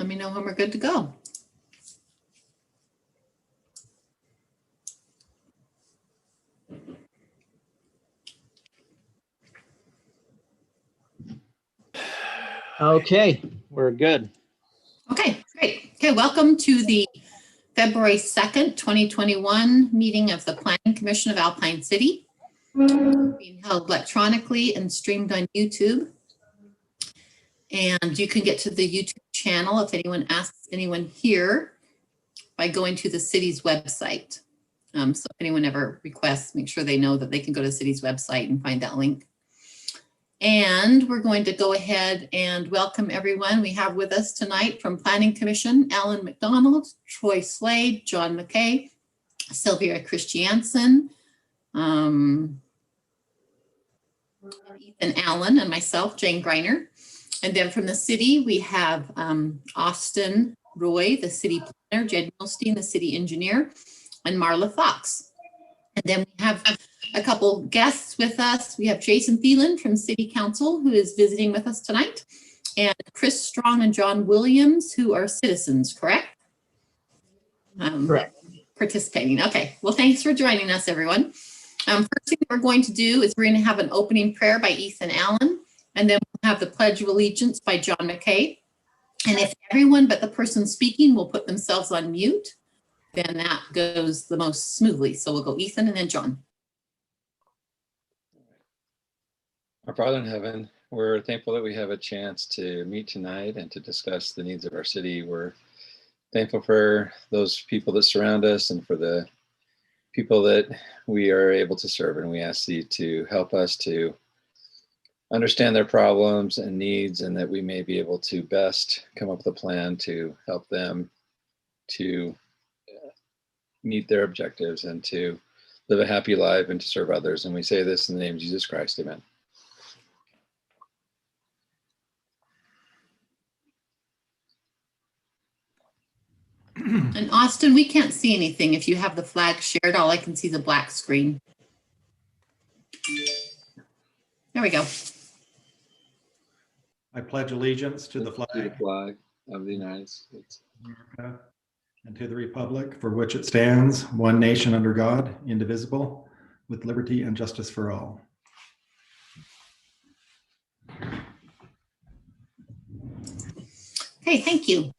let me know when we're good to go. Okay, we're good. Okay, great. Okay, welcome to the February 2nd, 2021 meeting of the Planning Commission of Alpine City. Being held electronically and streamed on YouTube. And you can get to the YouTube channel if anyone asks anyone here by going to the city's website. So if anyone ever requests, make sure they know that they can go to the city's website and find that link. And we're going to go ahead and welcome everyone we have with us tonight from Planning Commission: Alan McDonald, Troy Slade, John McKay, Sylvia Christiansen, Ethan Allen, and myself, Jane Greiner. And then from the city, we have Austin Roy, the city planner, Jed Milstein, the city engineer, and Marla Fox. And then we have a couple guests with us. We have Jason Thielen from City Council, who is visiting with us tonight, and Chris Strong and John Williams, who are citizens, correct? Correct. Participating. Okay. Well, thanks for joining us, everyone. First thing we're going to do is we're going to have an opening prayer by Ethan Allen, and then we'll have the Pledge of Allegiance by John McKay. And if everyone but the person speaking will put themselves on mute, then that goes the most smoothly. So we'll go Ethan and then John. Our Father in heaven, we're thankful that we have a chance to meet tonight and to discuss the needs of our city. We're thankful for those people that surround us and for the people that we are able to serve. And we ask you to help us to understand their problems and needs, and that we may be able to best come up with a plan to help them to meet their objectives and to live a happy life and to serve others. And we say this in the name of Jesus Christ, amen. And Austin, we can't see anything. If you have the flag shared, all I can see is a black screen. There we go. I pledge allegiance to the flag of the United States of America and to the republic for which it stands, one nation under God, indivisible, with liberty and justice for all. Okay, thank you.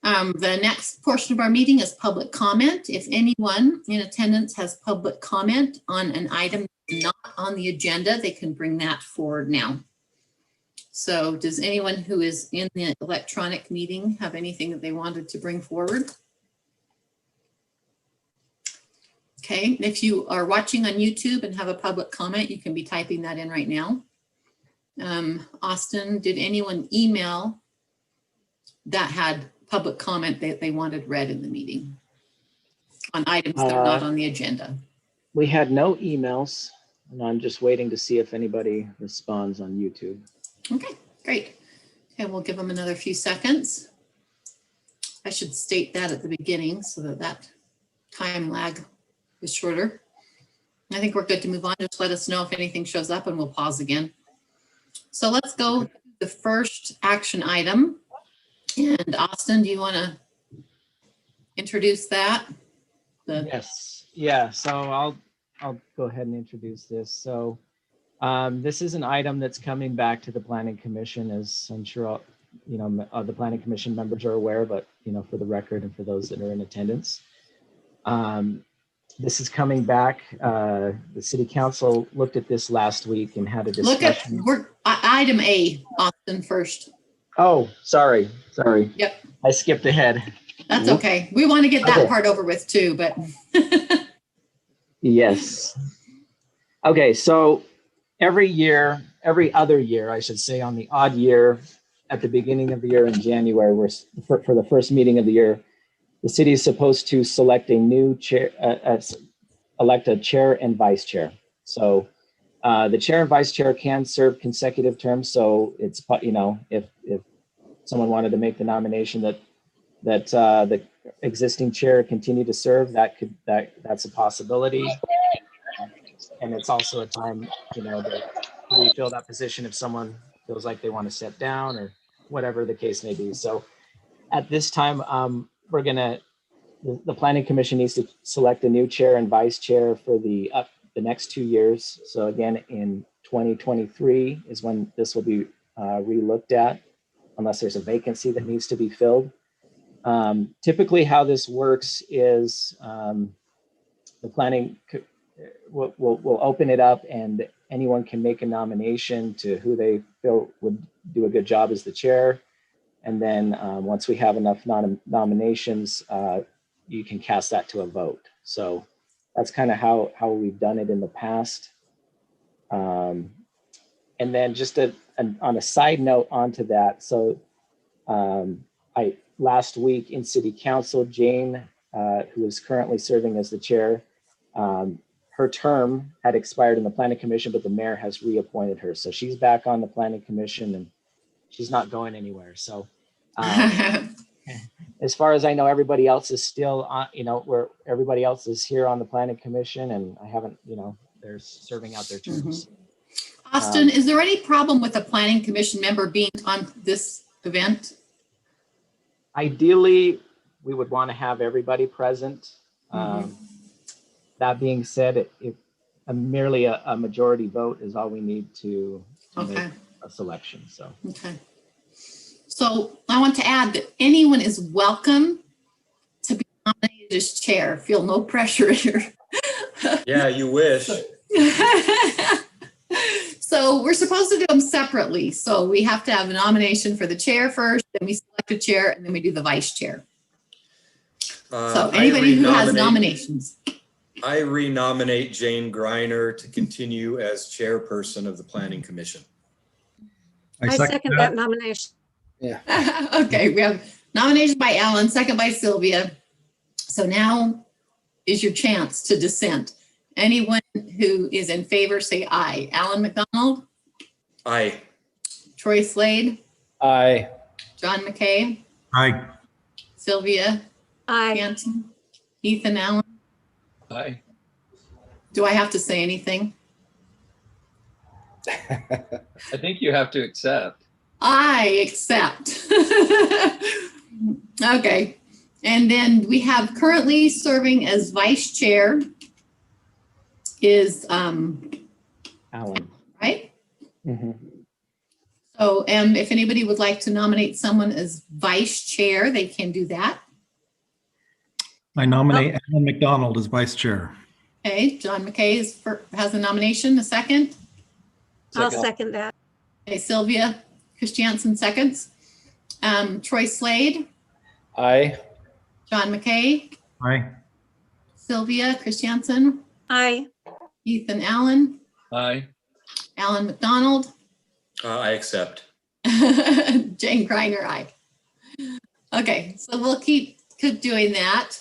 The next portion of our meeting is public comment. If anyone in attendance has public comment on an item not on the agenda, they can bring that forward now. So does anyone who is in the electronic meeting have anything that they wanted to bring forward? Okay, if you are watching on YouTube and have a public comment, you can be typing that in right now. Austin, did anyone email that had public comment that they wanted read in the meeting on items that are not on the agenda? We had no emails, and I'm just waiting to see if anybody responds on YouTube. Okay, great. Okay, we'll give them another few seconds. I should state that at the beginning so that that time lag is shorter. I think we're good to move on. Just let us know if anything shows up and we'll pause again. So let's go to the first action item. And Austin, do you want to introduce that? Yes. Yeah. So I'll go ahead and introduce this. So this is an item that's coming back to the Planning Commission, as I'm sure the Planning Commission members are aware, but for the record and for those that are in attendance, this is coming back. The City Council looked at this last week and had a discussion. Look at item A, Austin, first. Oh, sorry. Yep. I skipped ahead. That's okay. We want to get that part over with too, but. Yes. Okay, so every other year, I should say, on the odd year, at the beginning of the year in January, for the first meeting of the year, the city is supposed to select a new chair, elect a chair and vice chair. So the chair and vice chair can serve consecutive terms. So it's, if someone wanted to make the nomination that the existing chair continue to serve, that's a possibility. And it's also a time, that we fill that position if someone feels like they want to step down or whatever the case may be. So at this time, the planning commission needs to select a new chair and vice chair for the next 2 years. So again, in 2023 is when this will be re-looked at, unless there's a vacancy that needs to be filled. Typically how this works is the planning will open it up and anyone can make a nomination to who they feel would do a good job as the chair. And then once we have enough nominations, you can cast that to a vote. So that's kind of how we've done it in the past. And then just on a side note onto that, so last week in City Council, Jane, who is currently serving as the chair, her term had expired in the Planning Commission, but the mayor has reappointed her. So she's back on the Planning Commission and she's not going anywhere. So as far as I know, everybody else is still on, where everybody else is here on the Planning Commission and I haven't, they're serving out their terms. Austin, is there any problem with a Planning Commission member being on this event? Ideally, we would want to have everybody present. That being said, if merely a majority vote is all we need to make a selection. So. Okay. So I want to add that anyone is welcome to be nominated as chair. Feel no pressure here. Yeah, you wish. So we're supposed to do them separately. So we have to have a nomination for the chair first, then we select a chair, and then we do the vice chair. So anybody who has nominations. I renominate Jane Greiner to continue as chairperson of the Planning Commission. I second that nomination. Yeah. Okay, we have nomination by Alan, second by Sylvia. So now is your chance to dissent. Anyone who is in favor, say aye. Alan McDonald? Aye. Troy Slade? Aye. John McKay? Aye. Sylvia Aye. Hanson? Ethan Allen? Aye. Do I have to say anything? I think you have to accept. I accept. Okay. And then we have currently serving as vice chair is Alan. right? Mm-hmm. So if anybody would like to nominate someone as vice chair, they can do that. I nominate Alan McDonald as vice chair. Okay, John McKay has a nomination, a second. I'll second that. Okay, Sylvia Christiansen seconds. Troy Slade, Aye. John McKay, Aye. Sylvia Christiansen, Aye. Ethan Allen, Aye. Alan McDonald, I accept. Jane Greiner, aye. Okay, so we'll keep doing that.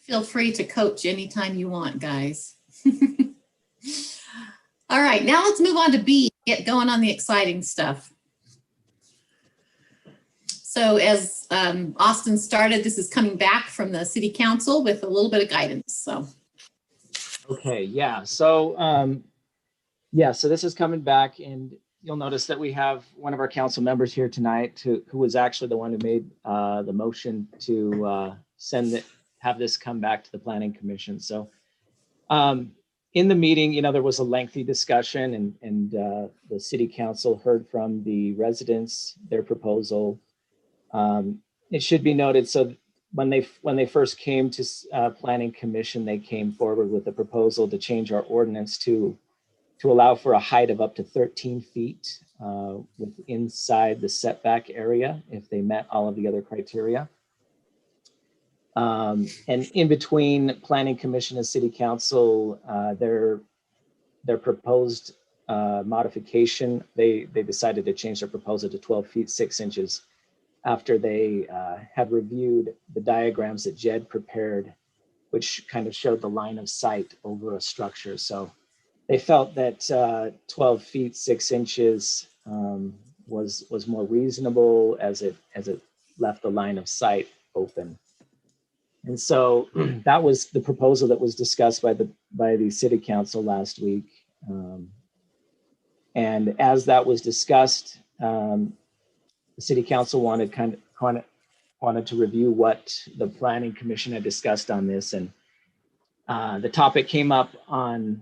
Feel free to coach anytime you want, guys. All right, now let's move on to B, get going on the exciting stuff. So as Austin started, this is coming back from the city council with a little bit of guidance, so. Okay, yeah. So, so this is coming back and you'll notice that we have one of our council members here tonight who was actually the one who made the motion to have this come back to the Planning Commission. So in the meeting, there was a lengthy discussion and the city council heard from the residents, their proposal. It should be noted, so when they first came to Planning Commission, they came forward with a proposal to change our ordinance to allow for a height of up to 13 feet inside the setback area if they met all of the other criteria. And in between Planning Commission and City Council, their proposed modification, they decided to change their proposal to 12 feet 6 inches after they had reviewed the diagrams that Jed prepared, which kind of showed the line of sight over a structure. So they felt that 12 feet 6 inches was more reasonable as it left the line of sight open. And so that was the proposal that was discussed by the city council last week. And as that was discussed, the city council wanted to review what the planning commission had discussed on this, and the topic came up on,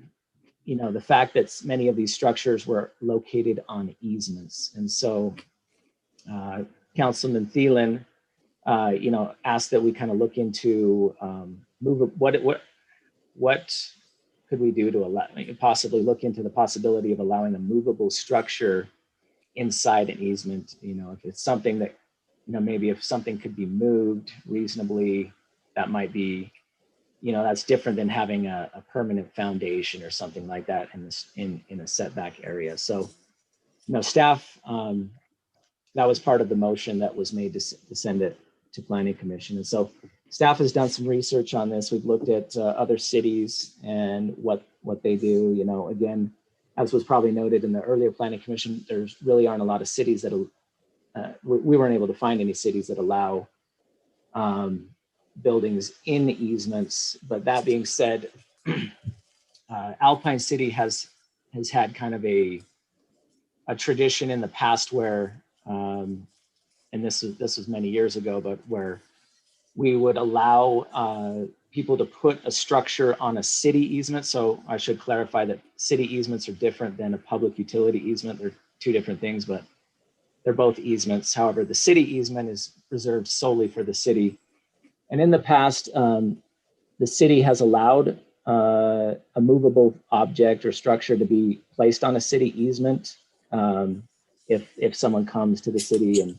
the fact that many of these structures were located on easements. And so Councilman Thielen, asked that we kind of look into what could we do to allow, possibly look into the possibility of allowing a movable structure inside an easement. If it's something that, maybe if something could be moved reasonably, that might be, that's different than having a permanent foundation or something like that in a setback area. So, staff, that was part of the motion that was made to send it to Planning Commission. And so staff has done some research on this. We've looked at other cities and what they do. Again, as was probably noted in the earlier Planning Commission, there's really aren't a lot of cities that we weren't able to find any cities that allow buildings in easements. But that being said, Alpine City has had kind of a tradition in the past where, and this was many years ago, but where we would allow people to put a structure on a city easement. So I should clarify that city easements are different than a public utility easement. They're two different things, but they're both easements. However, the city easement is reserved solely for the city. And in the past, the city has allowed a movable object or structure to be placed on a city easement if someone comes to the city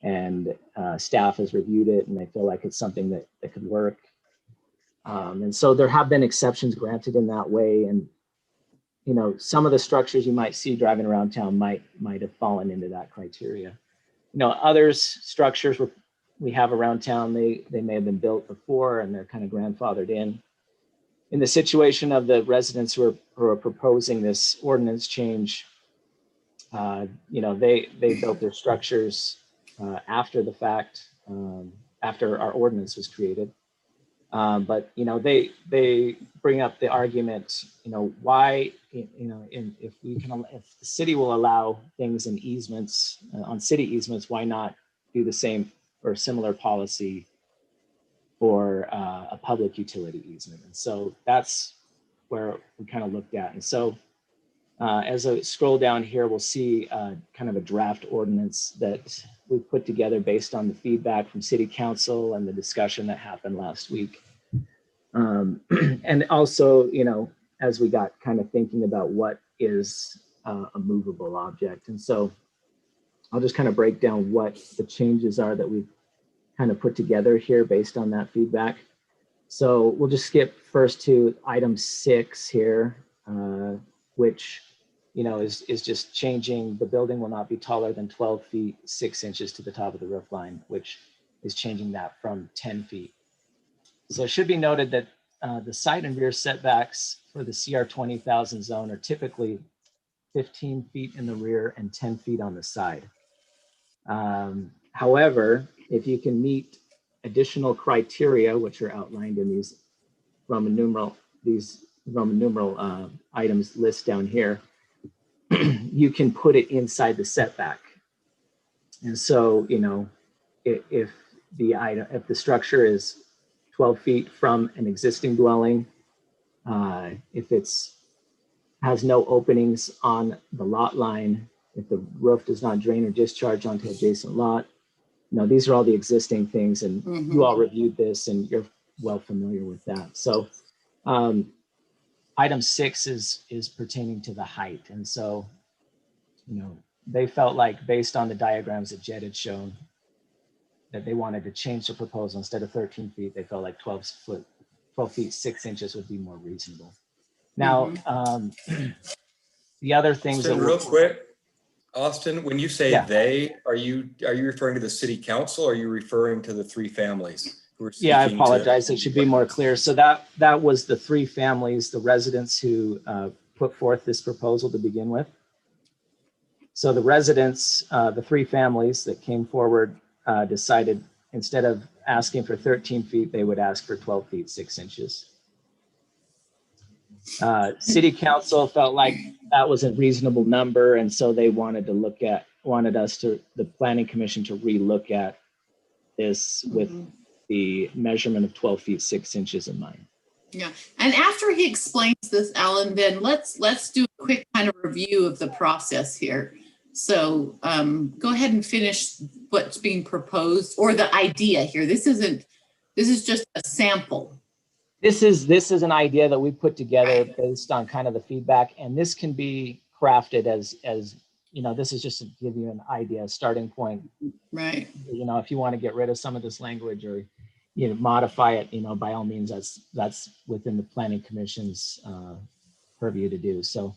and staff has reviewed it and they feel like it's something that could work. And so there have been exceptions granted in that way. And, some of the structures you might see driving around town might have fallen into that criteria. Others structures we have around town, they may have been built before and they're kind of grandfathered in. In the situation of the residents who are proposing this ordinance change, they built their structures after the fact, after our ordinance was created. But they bring up the argument, why, if the city will allow things in easements, on city easements, why not do the same or similar policy for a public utility easement? And so that's where we kind of looked at. And so as I scroll down here, we'll see kind of a draft ordinance that we put together based on the feedback from City Council and the discussion that happened last week. And also, as we got kind of thinking about what is a movable object. And so I'll just kind of break down what the changes are that we've kind of put together here based on that feedback. So we'll just skip first to item 6 here, which is just changing the building will not be taller than 12 feet, 6 inches to the top of the roof line, which is changing that from 10 feet. So it should be noted that the side and rear setbacks for the CR 20,000 zone are typically 15 feet in the rear and 10 feet on the side. However, if you can meet additional criteria, which are outlined in these Roman numeral items list down here, you can put it inside the setback. And so, if the structure is 12 feet from an existing dwelling, if has no openings on the lot line, if the roof does not drain or discharge onto adjacent lot, these are all the existing things, and you all reviewed this and you're well familiar with that. So item 6 is pertaining to the height. And so, they felt like based on the diagrams that Jed had shown that they wanted to change the proposal. Instead of 13 feet, they felt like 12 feet, 6 inches would be more reasonable. Now, the other things Austin, real quick, Austin, when you say they, are you referring to the city council or are you referring to the 3 families who are I apologize. It should be more clear. So that was the 3 families, the residents who put forth this proposal to begin with. So the residents, the 3 families that came forward decided instead of asking for 13 feet, they would ask for 12 feet, 6 inches. City council felt like that was a reasonable number. And so they wanted to look at the planning commission to relook at this with the measurement of 12 feet 6 inches in mind. Yeah, and after he explains this, Alan, then let's do a quick kind of review of the process here. So go ahead and finish what's being proposed or the idea here. This is just a sample. This is an idea that we put together based on kind of the feedback, and this can be crafted as this is just to give you an idea, a starting point. Right. If you want to get rid of some of this language or modify it, by all means, that's within the planning commission's purview to do. So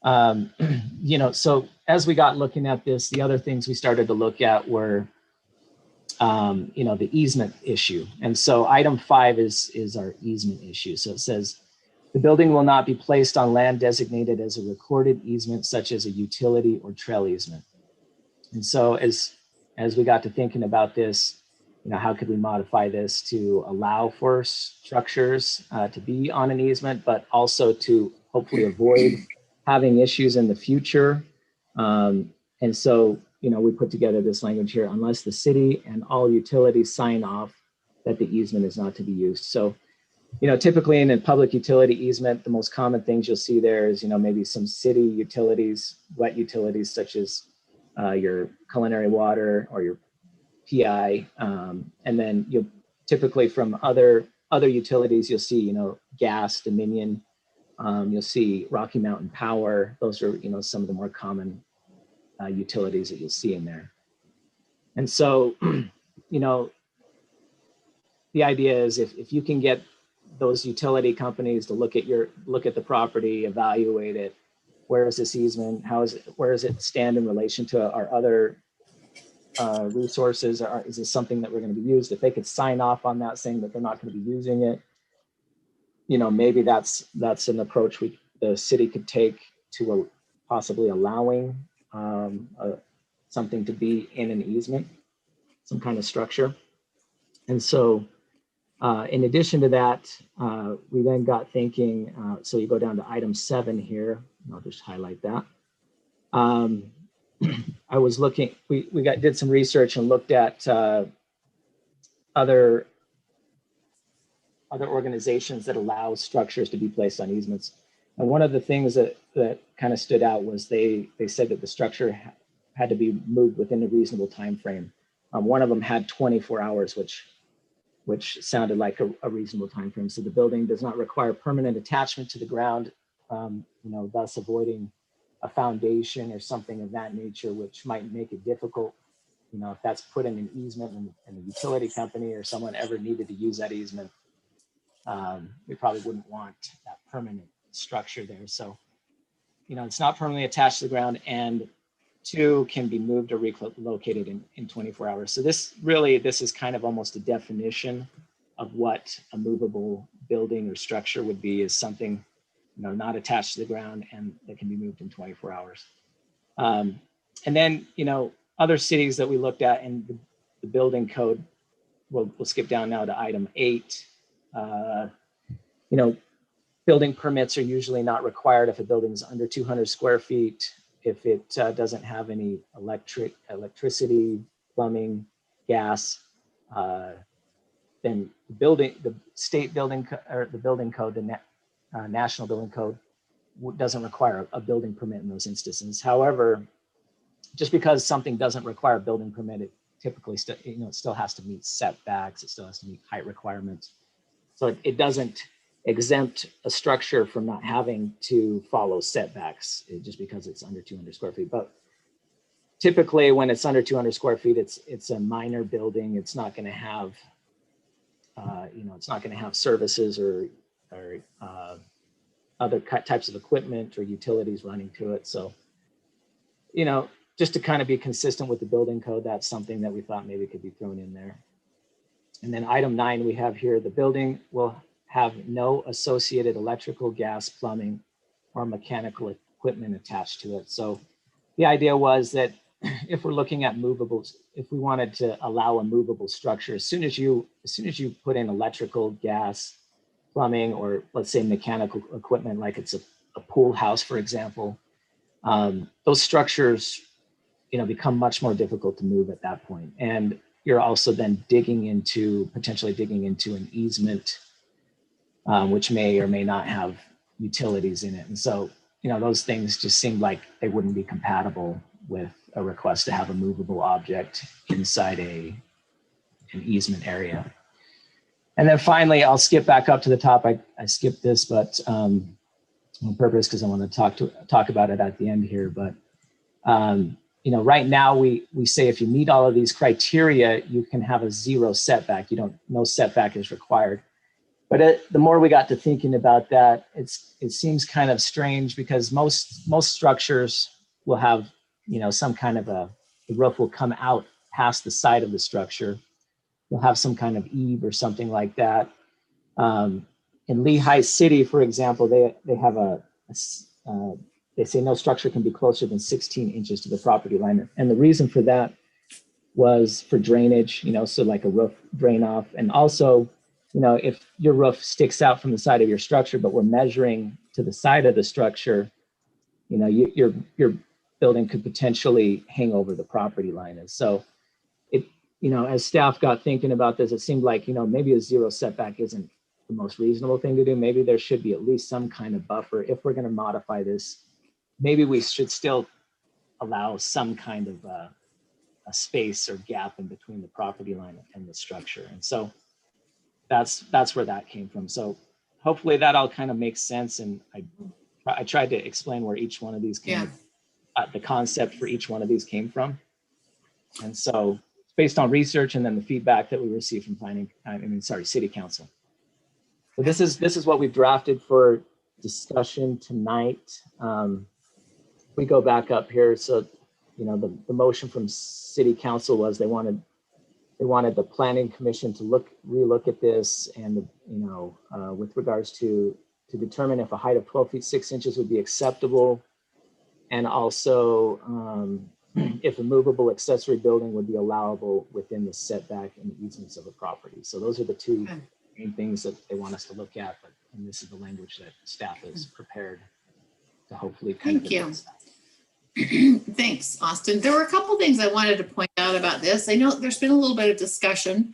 so as we got looking at this, the other things we started to look at were the easement issue. And so item 5 is our easement issue. So it says the building will not be placed on land designated as a recorded easement, such as a utility or trail easement. And so as we got to thinking about this, how could we modify this to allow for structures to be on an easement, but also to hopefully avoid having issues in the future. And so, we put together this language here, unless the city and all utilities sign off that the easement is not to be used. So, typically in a public utility easement, the most common things you'll see there is, maybe some city utilities, wet utilities, such as your culinary water or your PI. And then you'll typically from other utilities, you'll see, gas, Dominion, you'll see Rocky Mountain Power. Those are, some of the more common utilities that you'll see in there. And so, the idea is if you can get those utility companies to look at the property, evaluate it, where is this easement? Where does it stand in relation to our other resources? Is this something that we're going to be used? If they could sign off on that saying that they're not going to be using it, maybe that's an approach the city could take to possibly allowing something to be in an easement, some kind of structure. And so in addition to that, we then got thinking, so you go down to item 7 here, and I'll just highlight that. I was looking, we did some research and looked at other organizations that allow structures to be placed on easements. And one of the things that kind of stood out was they said that the structure had to be moved within a reasonable time frame. One of them had 24 hours, which sounded like a reasonable time frame. So the building does not require permanent attachment to the ground, thus avoiding a foundation or something of that nature, which might make it difficult. If that's put in an easement and the utility company or someone ever needed to use that easement, we probably wouldn't want that permanent structure there. So, it's not permanently attached to the ground, and 2 can be moved or relocated in 24 hours. So this is kind of almost a definition of what a movable building or structure would be, is something, not attached to the ground and that can be moved in 24 hours. And then, other cities that we looked at in the building code, we'll skip down now to item 8. Building permits are usually not required if a building is under 200 square feet, if it doesn't have any electricity, plumbing, gas. Then the state building or the building code, the national building code doesn't require a building permit in those instances. However, just because something doesn't require a building permit, it typically it still has to meet setbacks. It still has to meet height requirements. So it doesn't exempt a structure from not having to follow setbacks just because it's under 200 square feet. But typically when it's under 200 square feet, it's a minor building. It's not going to have, it's not going to have services or other types of equipment or utilities running to it. So, just to kind of be consistent with the building code, that's something that we thought maybe could be thrown in there. And then item 9, we have here, the building will have no associated electrical, gas, plumbing, or mechanical equipment attached to it. So the idea was that if we're looking at movables, if we wanted to allow a movable structure, as soon as you put in electrical, gas, plumbing, or let's say mechanical equipment, like it's a pool house, for example, those structures, become much more difficult to move at that point. And you're also then potentially digging into an easement, which may or may not have utilities in it. And so, those things just seemed like they wouldn't be compatible with a request to have a movable object inside an easement area. And then finally, I'll skip back up to the top. I skipped this, but on purpose because I want to talk about it at the end here. But right now we say if you meet all of these criteria, you can have a 0 setback. No setback is required. But the more we got to thinking about that, it seems kind of strange because most structures will have some kind of the roof will come out past the side of the structure. You'll have some kind of eave or something like that. In Lehigh City, for example, they have they say no structure can be closer than 16 inches to the property line. And the reason for that was for drainage, so like a roof drain off. And also, if your roof sticks out from the side of your structure, but we're measuring to the side of the structure, your building could potentially hang over the property line. And so as staff got thinking about this, it seemed like, maybe a 0 setback isn't the most reasonable thing to do. Maybe there should be at least some kind of buffer. If we're going to modify this, maybe we should still allow some kind of a space or gap in between the property line and the structure. And so that's where that came from. So hopefully that all kind of makes sense. And I tried to explain where each one of these the concept for each one of these came from. And so it's based on research and then the feedback that we received from City Council. So this is what we've drafted for discussion tonight. We go back up here. So, the motion from City Council was they wanted the Planning Commission to relook at this and, with regards to determine if a height of 12 feet 6 inches would be acceptable. And also if a movable accessory building would be allowable within the setback and easements of a property. So those are the two main things that they want us to look at, and this is the language that staff has prepared to hopefully Thank you. Thanks, Austin. There were a couple things I wanted to point out about this. I know there's been a little bit of discussion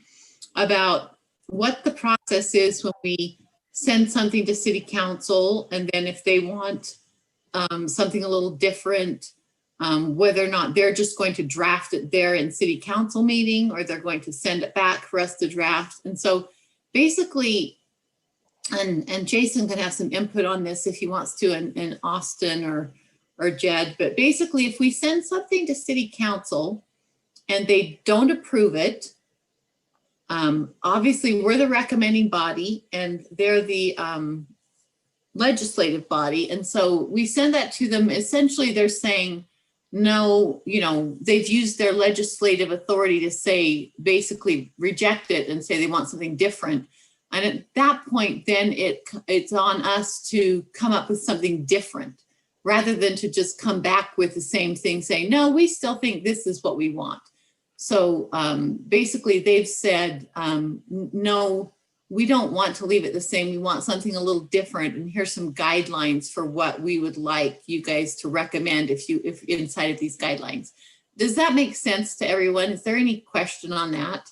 about what the process is when we send something to City Council, and then if they want something a little different, whether or not they're just going to draft it there in City Council meeting, or they're going to send it back for us to draft. And so basically, and Jason can have some input on this if he wants to, and Austin or Jed, but basically if we send something to City Council and they don't approve it, obviously we're the recommending body and they're the legislative body. And so we send that to them. Essentially they're saying, no, they've used their legislative authority to say, basically reject it and say they want something different. And at that point, then it's on us to come up with something different rather than to just come back with the same thing saying, no, we still think this is what we want. So basically they've said, no, we don't want to leave it the same. We want something a little different. And here's some guidelines for what we would like you guys to recommend if inside of these guidelines. Does that make sense to everyone? Is there any question on that?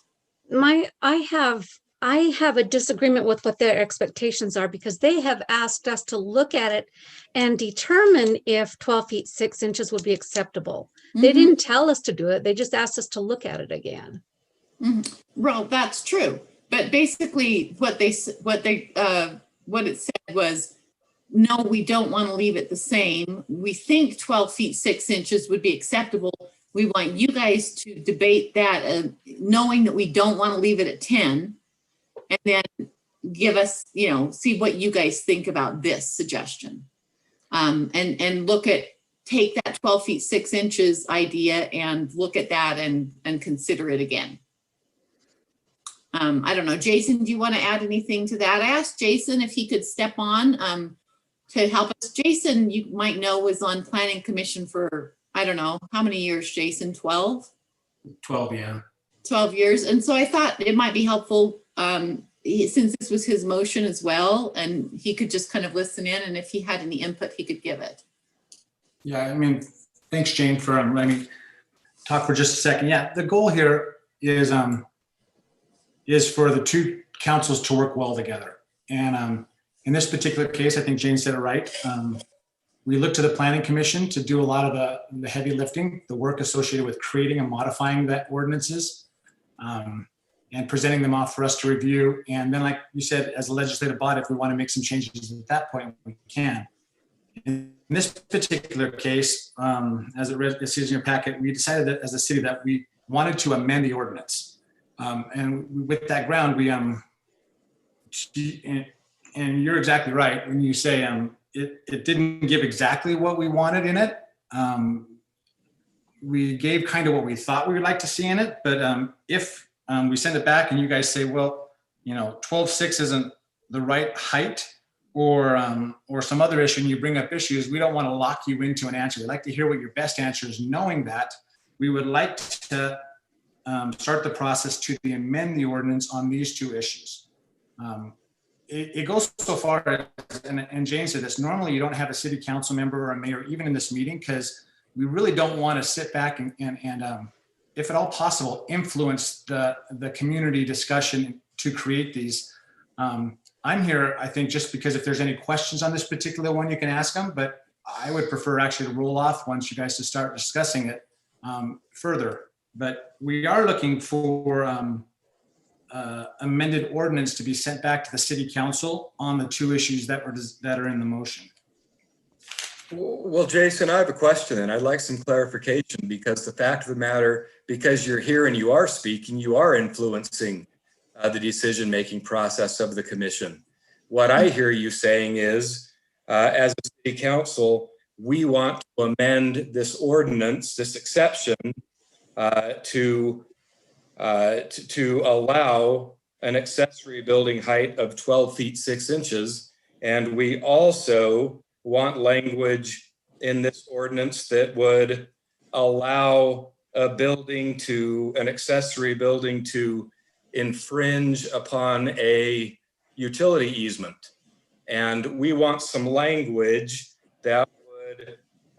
I have a disagreement with what their expectations are, because they have asked us to look at it and determine if 12 feet 6 inches would be acceptable. Mm-hmm. They didn't tell us to do it. They just asked us to look at it again. Mm-hmm. Well, that's true. But basically what it said was, no, we don't want to leave it the same. We think 12 feet 6 inches would be acceptable. We want you guys to debate that, knowing that we don't want to leave it at 10. And then give us, see what you guys think about this suggestion. And take that 12 feet 6 inches idea and look at that and consider it again. I don't know, Jason, do you want to add anything to that? I asked Jason if he could step on to help us. Jason, you might know, was on Planning Commission for, I don't know, how many years, Jason, 12? 12, yeah. 12 years. And so I thought it might be helpful since this was his motion as well, and he could just kind of listen in, and if he had any input, he could give it. Yeah, thanks, Jane, for letting me. talk for just a second. Yeah, the goal here is for the two councils to work well together. And in this particular case, I think Jane said it right. We look to the Planning Commission to do a lot of the heavy lifting, the work associated with creating and modifying that ordinances, and presenting them off for us to review. And then, like you said, as a legislative body, if we want to make some changes at that point, we can. In this particular case, as it says in your packet, we decided that as a city that we wanted to amend the ordinance. And with that ground, and you're exactly right when you say it didn't give exactly what we wanted in it. We gave kind of what we thought we would like to see in it, but if we send it back and you guys say, well, 12.6 isn't the right height, or some other issue, and you bring up issues, we don't want to lock you into an answer. We'd like to hear what your best answer is, knowing that we would like to start the process to amend the ordinance on these two issues. It goes so far, and Jane said this, normally you don't have a city council member or a mayor even in this meeting, because we really don't want to sit back and if at all possible, influence the community discussion to create these. I'm here, I think, just because if there's any questions on this particular one, you can ask them, but I would prefer actually to roll off once you guys to start discussing it further. But we are looking for amended ordinance to be sent back to the city council on the two issues that are in the motion. Well, Jason, I have a question, and I'd like some clarification, because the fact of the matter, because you're here and you are speaking, you are influencing the decision-making process of the commission. What I hear you saying is, as a city council, we want to amend this ordinance, this exception, to allow an accessory building height of 12 feet 6 inches. And we also want language in this ordinance that would allow an accessory building to infringe upon a utility easement. And we want some language that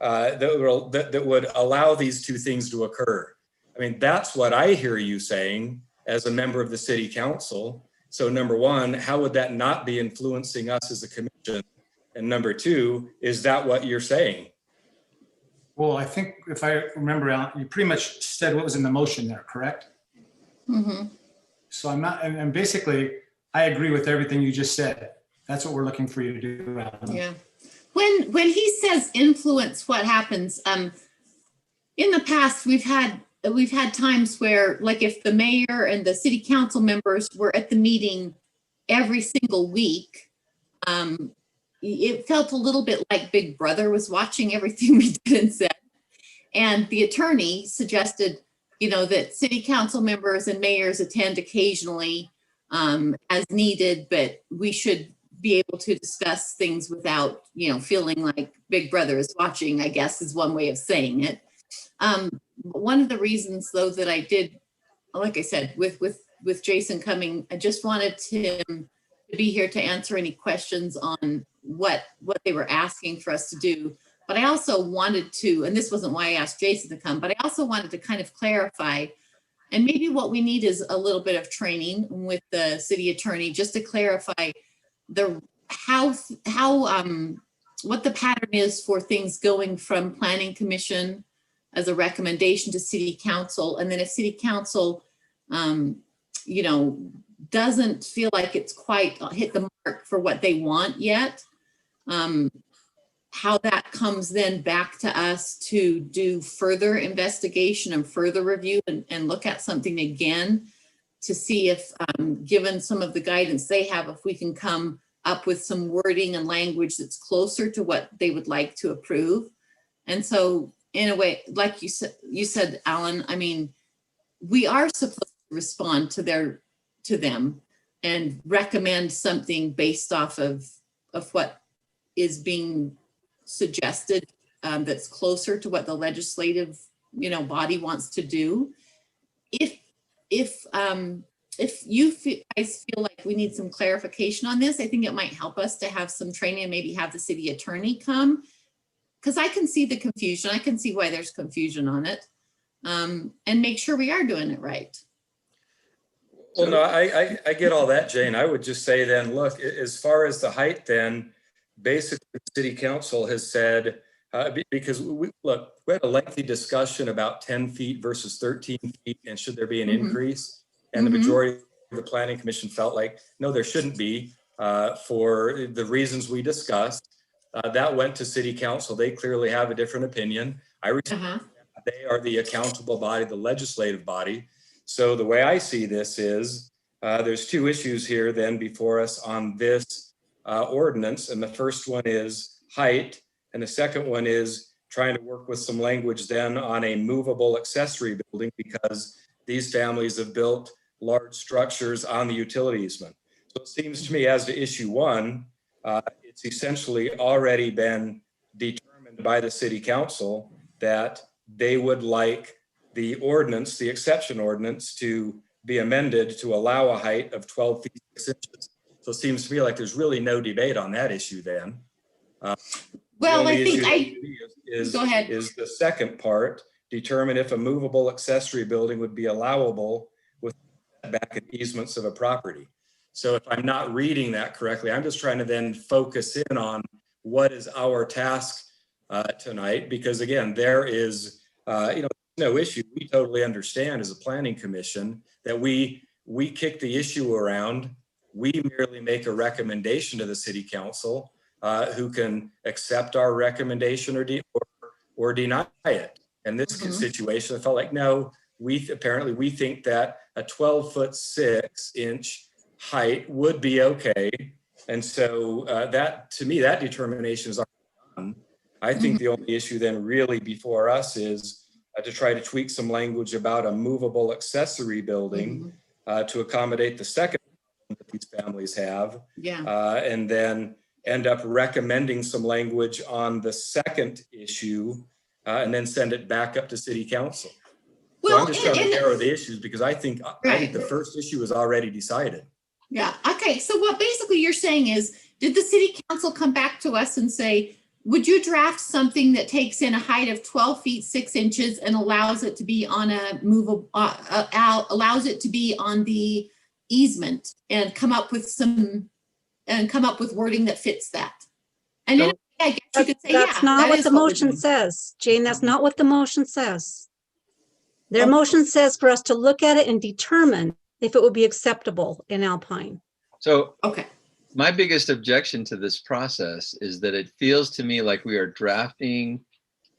would allow these two things to occur. I mean, that's what I hear you saying as a member of the city council. So number one, how would that not be influencing us as a commission? And number two, is that what you're saying? Well, I think if I remember, Alan, you pretty much said what was in the motion there, correct? Mm-hmm. So I'm not, and basically, I agree with everything you just said. That's what we're looking for you to do, Alan. Yeah. When he says influence what happens, in the past we've had times where, like, if the mayor and the city council members were at the meeting every single week, it felt a little bit like Big Brother was watching everything we did and said. And the attorney suggested, that city council members and mayors attend occasionally as needed, but we should be able to discuss things without, feeling like Big Brother is watching, I guess is one way of saying it. One of the reasons, though, that I did, like I said, with Jason coming, I just wanted him to be here to answer any questions on what they were asking for us to do. But I also wanted to, and this wasn't why I asked Jason to come, but I also wanted to kind of clarify, and maybe what we need is a little bit of training with the city attorney, just to clarify what the pattern is for things going from planning commission as a recommendation to city council. And then if city council, doesn't feel like it's quite hit the mark for what they want yet, how that comes then back to us to do further investigation and further review and look at something again to see if, given some of the guidance they have, if we can come up with some wording and language that's closer to what they would like to approve. And so, in a way, like you said, Alan, I mean, we are supposed to respond to them and recommend something based off of what is being suggested, that's closer to what the legislative, body wants to do. If you guys feel like we need some clarification on this, I think it might help us to have some training and maybe have the city attorney come, because I can see the confusion. I can see why there's confusion on it. and make sure we are doing it right. Well, no, I get all that, Jane. I would just say then, look, as far as the height, then basically the city council has said, because we had a lengthy discussion about 10 feet versus 13 feet, and should there be an increase? And the majority of the planning commission felt like, no, there shouldn't be, for the reasons we discussed. That went to city council. They clearly have a different opinion. They are the accountable body, the legislative body. So the way I see this is there's two issues here then before us on this ordinance. And the first one is height. And the second one is trying to work with some language then on a movable accessory building, because these families have built large structures on the utility easement. So it seems to me, as to issue one, it's essentially already been determined by the city council that they would like the ordinance, the exception ordinance, to be amended to allow a height of 12 feet 6 inches. So it seems to me like there's really no debate on that issue then. Well, I think go ahead. Is the second part, determine if a movable accessory building would be allowable with back and easements of a property. So if I'm not reading that correctly, I'm just trying to then focus in on what is our task tonight, because again, there is, no issue. We totally understand as a planning commission that we kick the issue around. We merely make a recommendation to the city council who can accept our recommendation or deny it. And this situation, I felt like, no, we think that a 12'6" height would be okay. And so that, to me, that determination is already done. I think the only issue then really before us is to try to tweak some language about a movable accessory building to accommodate the second that these families have. And then end up recommending some language on the second issue and then send it back up to city council. Well, so I'm just trying to narrow the issues, because I think the first issue is already decided. Yeah. Okay. So what basically you're saying is, did the city council come back to us and say, would you draft something that takes in a height of 12 feet 6 inches and allows it to be on a movable, allows it to be on the easement, and come up with wording that fits that? And then I guess you could say, that's not what the motion says, Jane. That's not what the motion says. Their motion says for us to look at it and determine if it would be acceptable in Alpine. So, my biggest objection to this process is that it feels to me like we are drafting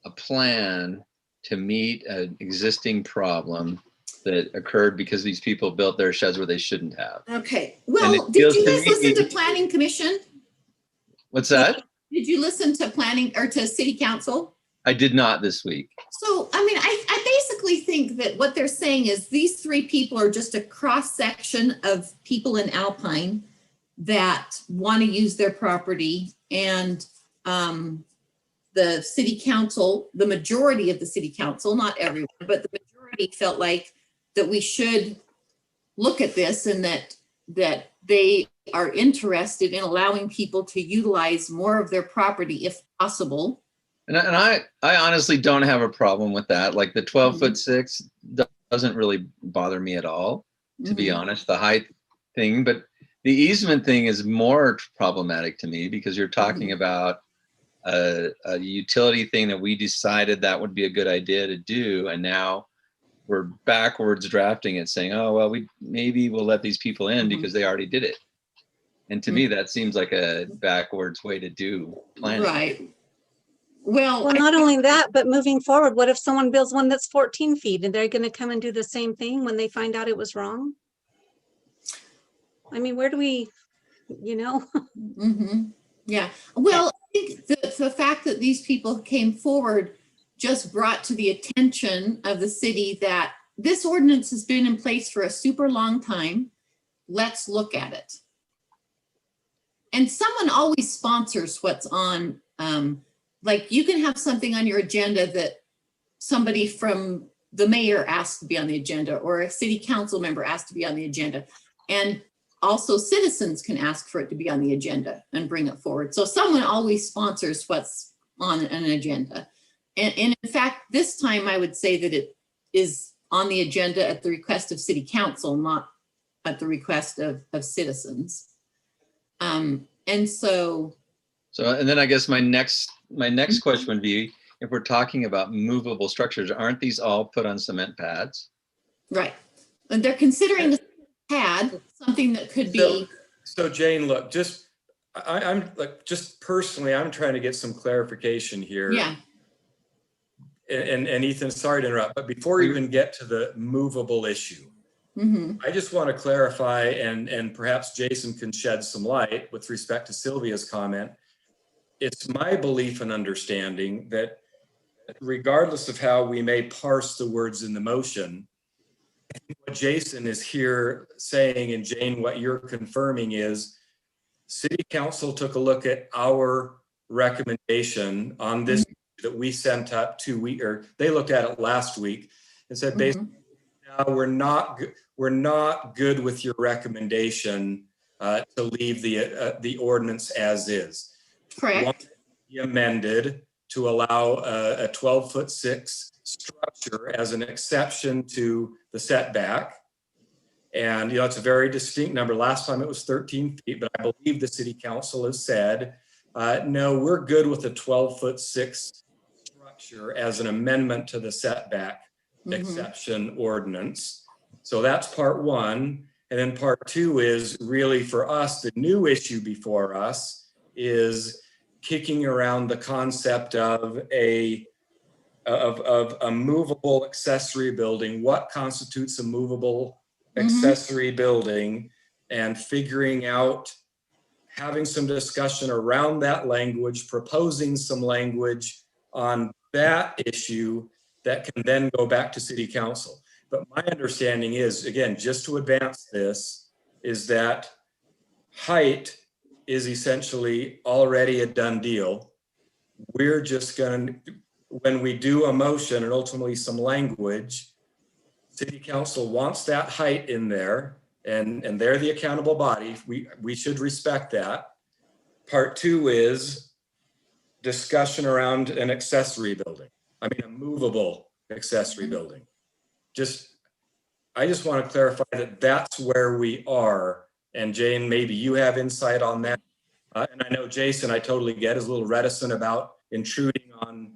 a plan to meet an existing problem that occurred because these people built their sheds where they shouldn't have. Okay. Well, did you guys listen to planning commission? What's that? Did you listen to planning or to city council? I did not this week. So, I mean, I basically think that what they're saying is these three people are just a cross section of people in Alpine that want to use their property, and the city council, the majority of the city council, not everyone, but the majority felt like that we should look at this, and that they are interested in allowing people to utilize more of their property if possible. And I honestly don't have a problem with that. Like the 12'6" doesn't really bother me at all, to be honest, the height thing. But the easement thing is more problematic to me, because you're talking about a utility thing that we decided that would be a good idea to do. And now we're backwards drafting it, saying, oh, well, maybe we'll let these people in because they already did it. And to me, that seems like a backwards way to do planning. Right. Well, not only that, but moving forward, what if someone builds one that's 14 feet and they're going to come and do the same thing when they find out it was wrong? I mean, where do we, Yeah. Well, I think the fact that these people came forward just brought to the attention of the city that this ordinance has been in place for a super long time. Let's look at it. And someone always sponsors what's on, like you can have something on your agenda that somebody from the mayor asked to be on the agenda, or a city council member asked to be on the agenda. And also citizens can ask for it to be on the agenda and bring it forward. So someone always sponsors what's on an agenda. And in fact, this time I would say that is on the agenda at the request of city council, not at the request of citizens. And so. So, and then I guess my next question would be, if we're talking about movable structures, aren't these all put on cement pads? Right. And they're considering the pad something that could be. So Jane, look, I'm like, just personally, I'm trying to get some clarification here. Yeah. And Ethan, sorry to interrupt, but before we even get to the movable issue, I just want to clarify, and perhaps Jason can shed some light with respect to Sylvia's comment. It's my belief and understanding that regardless of how we may parse the words in the motion, what Jason is here saying, and Jane, what you're confirming is City Council took a look at our recommendation on this that we sent up 2 weeks, or they looked at it last week and said, basically, now we're not good with your recommendation to leave the ordinance as is. Correct. Want to be amended to allow a 12'6" structure as an exception to the setback. And, it's a very distinct number. Last time it was 13 feet, but I believe the city council has said, no, we're good with the 12'6" structure as an amendment to the setback exception ordinance. So that's part one. And then part two is really for us, the new issue before us is kicking around the concept of a movable accessory building. What constitutes a movable accessory building, and figuring out, having some discussion around that language, proposing some language on that issue that can then go back to city council. But my understanding is, again, just to advance this, is that height is essentially already a done deal. We're just going to, when we do a motion and ultimately some language, city council wants that height in there, and they're the accountable body. We should respect that. Part two is discussion around an accessory building. I mean, a movable accessory building. I just want to clarify that that's where we are. And Jane, maybe you have insight on that. And I know Jason, I totally get, is a little reticent about intruding on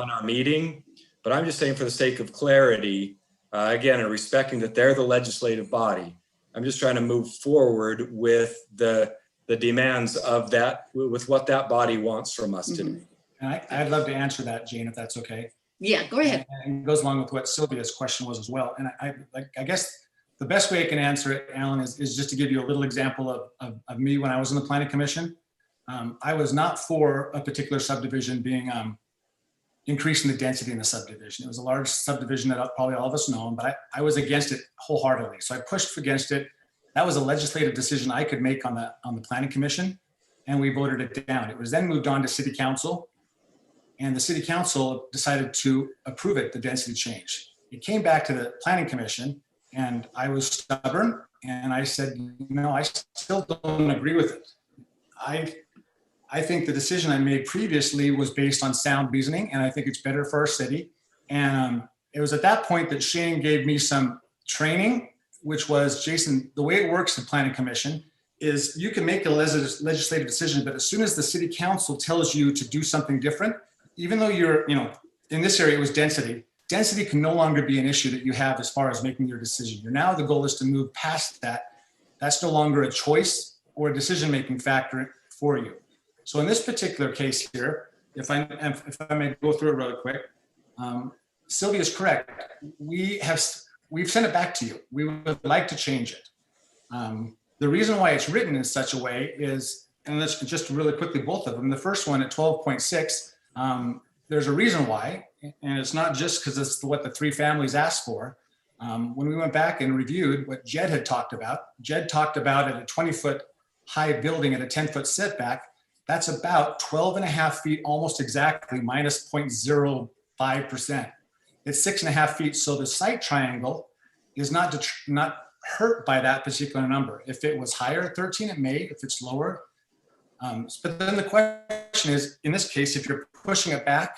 our meeting. But I'm just saying, for the sake of clarity, again, and respecting that they're the legislative body, I'm just trying to move forward with the demands of that, with what that body wants from us today. And I'd love to answer that, Jane, if that's okay. Yeah, go ahead. And it goes along with what Sylvia's question was as well. And I guess the best way I can answer it, Alan, is just to give you a little example of me when I was in the planning commission. I was not for a particular subdivision being increasing the density in the subdivision. It was a large subdivision that probably all of us know, but I was against it wholeheartedly. So I pushed against it. That was a legislative decision I could make on the planning commission, and we voted it down. It was then moved on to city council, and the city council decided to approve it, the density change. It came back to the planning commission, and I was stubborn, and I said, no, I still don't agree with it. I think the decision I made previously was based on sound reasoning, and I think it's better for our city. And it was at that point that Shane gave me some training, which was, Jason, the way it works in planning commission is you can make a legislative decision, but as soon as the city council tells you to do something different, even though you're, in this area it was density can no longer be an issue that you have as far as making your decision. The goal is to move past that. That's no longer a choice or a decision-making factor for you. So in this particular case here, if I may go through it really quick, Sylvia's correct. We've sent it back to you. We would like to change it. The reason why it's written in such a way is, and let's just really quickly, both of them. The first one at 12.6, there's a reason why, and it's not just because it's what the three families asked for. When we went back and reviewed what Jed had talked about, Jed talked about at a 20-foot high building at a 10-foot setback, that's about 12 and a half feet, almost exactly, minus 0.05%. It's 6.5 feet. So the site triangle is not hurt by that particular number. If it was higher, 13, it may. If it's lower. But then the question is, in this case, if you're pushing it back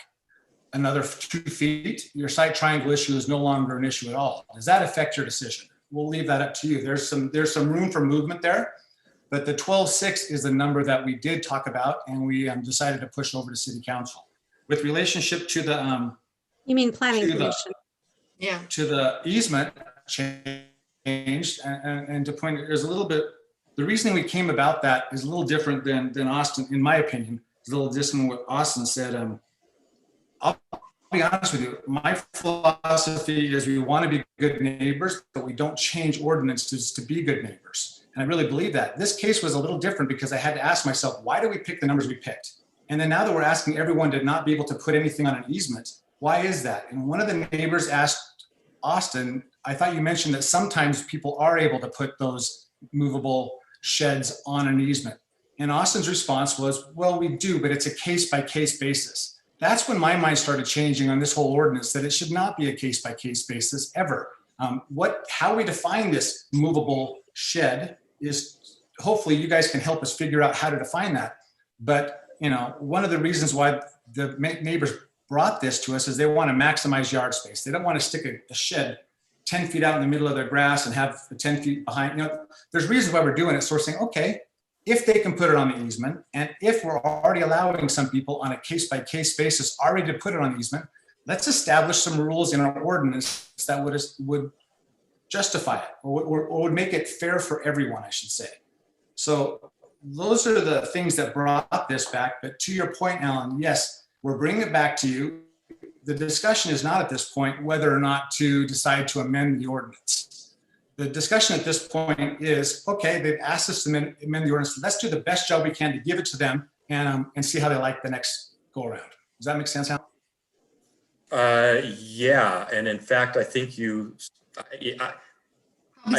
another 2 feet, your site triangle issue is no longer an issue at all. Does that affect your decision? We'll leave that up to you. There's some room for movement there, but the 12.6 is the number that we did talk about, and we decided to push over to City Council. With relationship to the You mean planning to the- commission? Yeah. to the easement changed, and to point, there's a little bit, the reasoning we came about that is a little different than Austin, in my opinion. It's a little different than what Austin said. I'll be honest with you, my philosophy is we want to be good neighbors, but we don't change ordinances to be good neighbors. And I really believe that. This case was a little different because I had to ask myself, why do we pick the numbers we picked? And then now that we're asking everyone to not be able to put anything on an easement, why is that? And one of the neighbors asked Austin, I thought you mentioned that sometimes people are able to put those movable sheds on an easement. And Austin's response was, well, we do, but it's a case-by-case basis. That's when my mind started changing on this whole ordinance, that it should not be a case-by-case basis ever. How we define this movable shed is, hopefully you guys can help us figure out how to define that. But one of the reasons why the neighbors brought this to us is they want to maximize yard space. They don't want to stick a shed 10 feet out in the middle of their grass and have the 10 feet behind. There's reasons why we're doing it. So we're saying, okay, if they can put it on the easement, and if we're already allowing some people on a case-by-case basis already to put it on the easement, let's establish some rules in our ordinance that would justify it, or would make it fair for everyone, I should say. So those are the things that brought this back. But to your point, Alan, yes, we're bringing it back to you. The discussion is not at this point whether or not to decide to amend the ordinance. The discussion at this point is, okay, they've asked us to amend the ordinance. Let's do the best job we can to give it to them and see how they like the next go around. Does that make sense, Alan? Yeah, and in fact, I think We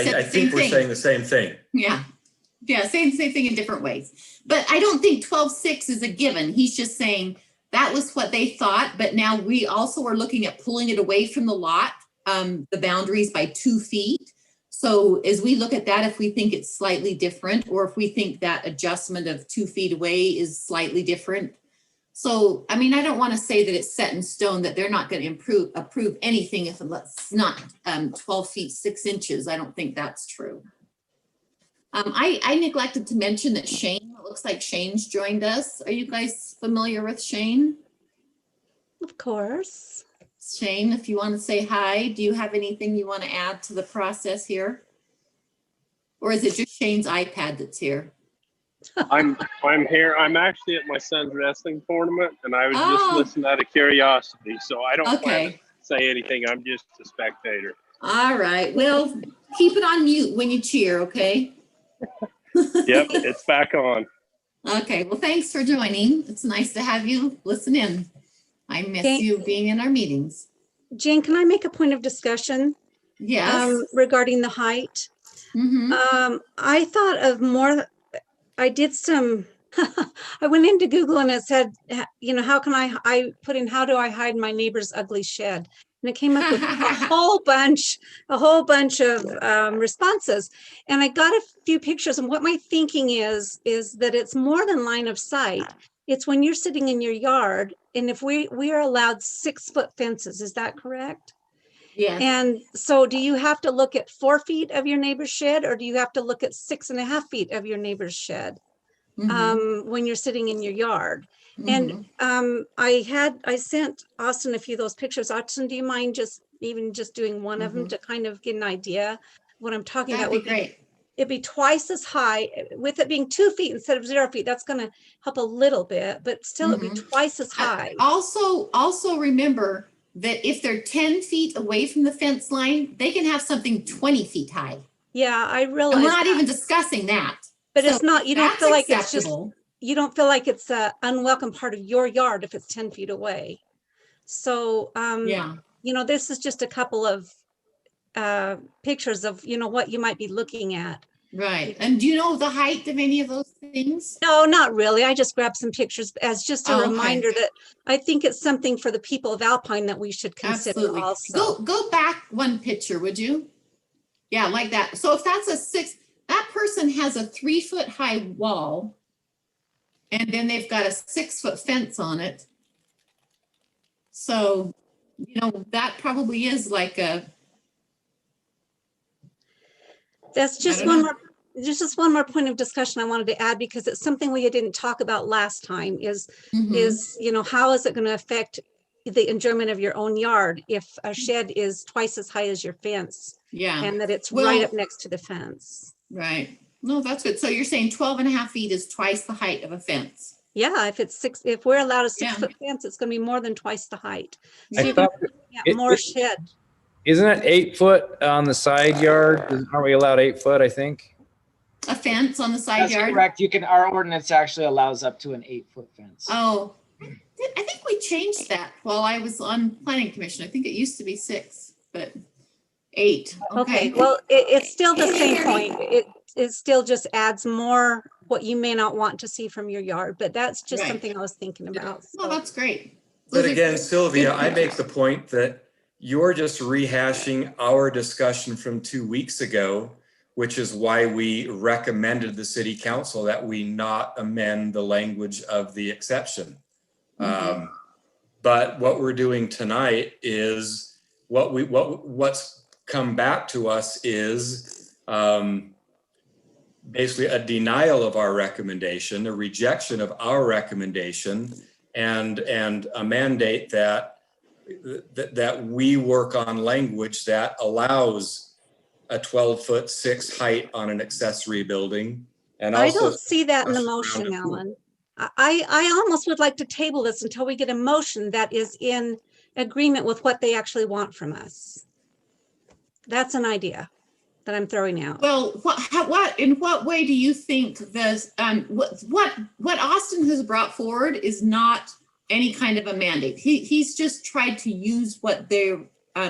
said I the think same we're thing. saying the same thing. Yeah. Yeah, saying the same thing in different ways. But I don't think 12.6 is a given. He's just saying that was what they thought, but now we also are looking at pulling it away from the lot, the boundaries by 2 feet. So as we look at that, if we think it's slightly different, or if we think that adjustment of 2 feet away is slightly different. So, I mean, I don't want to say that it's set in stone that they're not going to approve anything if it's not 12 feet 6 inches. I don't think that's true. I neglected to mention that Shane, it looks like Shane's joined us. Are you guys familiar with Shane? Of course. Shane, if you want to say hi, do you have anything you want to add to the process here? Or is it just Shane's iPad that's here? I'm here. I'm actually at my son's wrestling tournament, and I was Oh. just listening out of curiosity. So I don't plan Okay. to say anything. I'm just a spectator. All right. Well, keep it on mute when you cheer, okay? Yep, it's back on. Okay. Well, thanks for joining. It's nice to have you listen in. I miss Thank- you being in our meetings. Jane, can I make a point of discussion Yes. regarding the height? Mhm. I thought of more, I did some, I went into Google and it said, how can I put in, how do I hide my neighbor's ugly shed? And it came up with a whole bunch of responses. And I got a few pictures, and what my thinking is that it's more than line of sight. It's when you're sitting in your yard, and if we are allowed 6-foot fences, is that correct? Yes. And so do you have to look at 4 feet of your neighbor's shed, or do you have to look at 6.5 feet of your neighbor's shed when you're sitting in your yard? And I sent Austin a few of those pictures. Austin, do you mind just doing one of them to kind of get an idea of what I'm talking That'd about? be great. It'd be twice as high, with it being 2 feet instead of 0 feet. That's going to help a little bit, but still it'd be twice as high. Also remember that if they're 10 feet away from the fence line, they can have something 20 feet high. Yeah, I realize. And we're not that. even discussing that. But So it's not, you don't that's feel like it's just, acceptable. you don't feel like it's an unwelcome part of your yard if it's 10 feet away. So, Yeah. this is just a couple of pictures of, what you might be looking at. Right. And do you know the height of any of those things? No, not really. I just grabbed some pictures as just a Oh, okay. reminder that I think it's something for the people of Alpine that we should consider Absolutely. also. Go back one picture, would you? Yeah, like that. So if that's that person has a 3-foot high wall, and then they've got a 6-foot fence on it. So, you know, that probably is like a, That's just don't one know. more, just one more point of discussion I wanted to add, because it's something we didn't talk about last time is, you know, how is it going to affect the enjoyment of your own yard if a shed is twice as high as your fence yeah, and that it's right Well- up next to the fence? right. No, that's good. So you're saying 12 and a half feet is twice the height of a fence. Yeah, if it's six, if we're allowed a Yeah. 6-foot fence, it's going to be more than twice the height. So Yeah. you're going thought to it- more it- shed. Isn't it 8 foot on the side yard? Aren't we allowed 8 foot, I think? A fence on the side That's yard. correct. You can, our ordinance actually allows up to an 8-foot fence. Oh, I think we changed that while I was on planning commission. I think it used to be 6, but 8. Okay, well, it's still the same point. It still just adds more what you may not want to see from your yard, but that's just Right. something I was thinking about. Well, that's great. But Those are again, good Sylvia, I make pictures. the point that you're just rehashing our discussion from 2 weeks ago, which is why we recommended the city council that we not amend the language of the exception. But what we're doing tonight is what's come back to us is basically a denial of our recommendation, a rejection of our recommendation, and a mandate that we work on language that allows a 12-foot 6 height on an accessory building. And I also don't see that in the around motion, a pool. Alan. I almost would like to table this until we get a motion that is in agreement with what they actually want from us. That's an idea that I'm throwing out. Well, in what way do you think this, what Austin has brought forward is not any kind of a mandate. He's just tried to use what they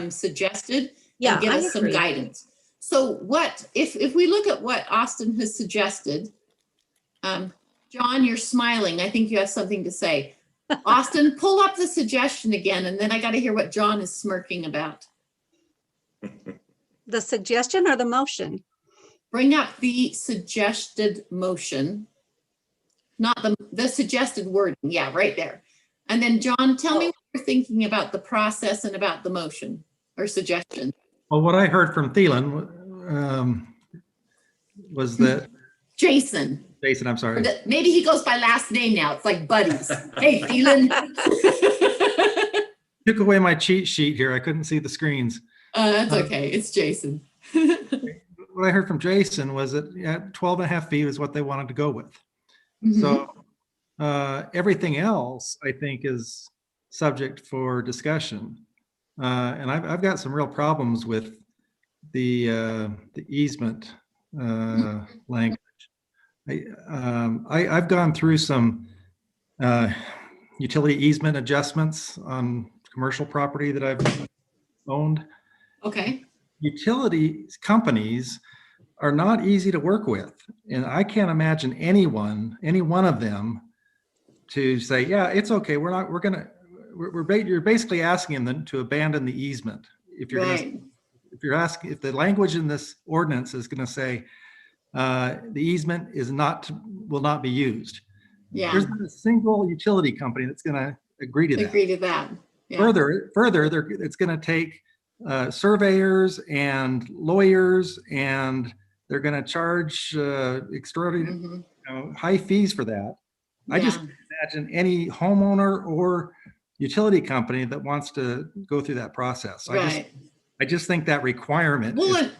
suggested Yeah, and give I us some agree. guidance. So what, if we look at what Austin has suggested, John, you're smiling. I think you have something to say. Austin, pull up the suggestion again, and then I got to hear what John is smirking about. The suggestion or the motion? Bring up the suggested motion, not the suggested wording. Yeah, right there. And then John, tell me what you're thinking about the process and about the motion or suggestion. Well, what I heard from Thielen was that, Jason, Jason, I'm sorry. maybe he goes by last name now. It's like buddies. Hey, Thielen. Took away my cheat sheet here. I couldn't see the screens. That's okay. It's Jason. What I heard from Jason was that 12 and a half feet is what they wanted to go with. So everything else, I think, is subject for discussion. And I've got some real problems with the easement language. I've gone through some utility easement adjustments on commercial property that I've owned. Okay. Utility companies are not easy to work with. And I can't imagine any one of them to say, yeah, it's okay. You're basically asking them to abandon the easement. If you're Right. if the language in this ordinance is going to say the easement will not be used. Yeah. There's not a single utility company that's going to agree to that. Agree to that. Yeah. Further, it's going to take surveyors and lawyers, and they're going to charge extraordinary high fees for that. I just can't imagine any homeowner or utility company that wants to go through that process. Right. I just think that requirement. Well,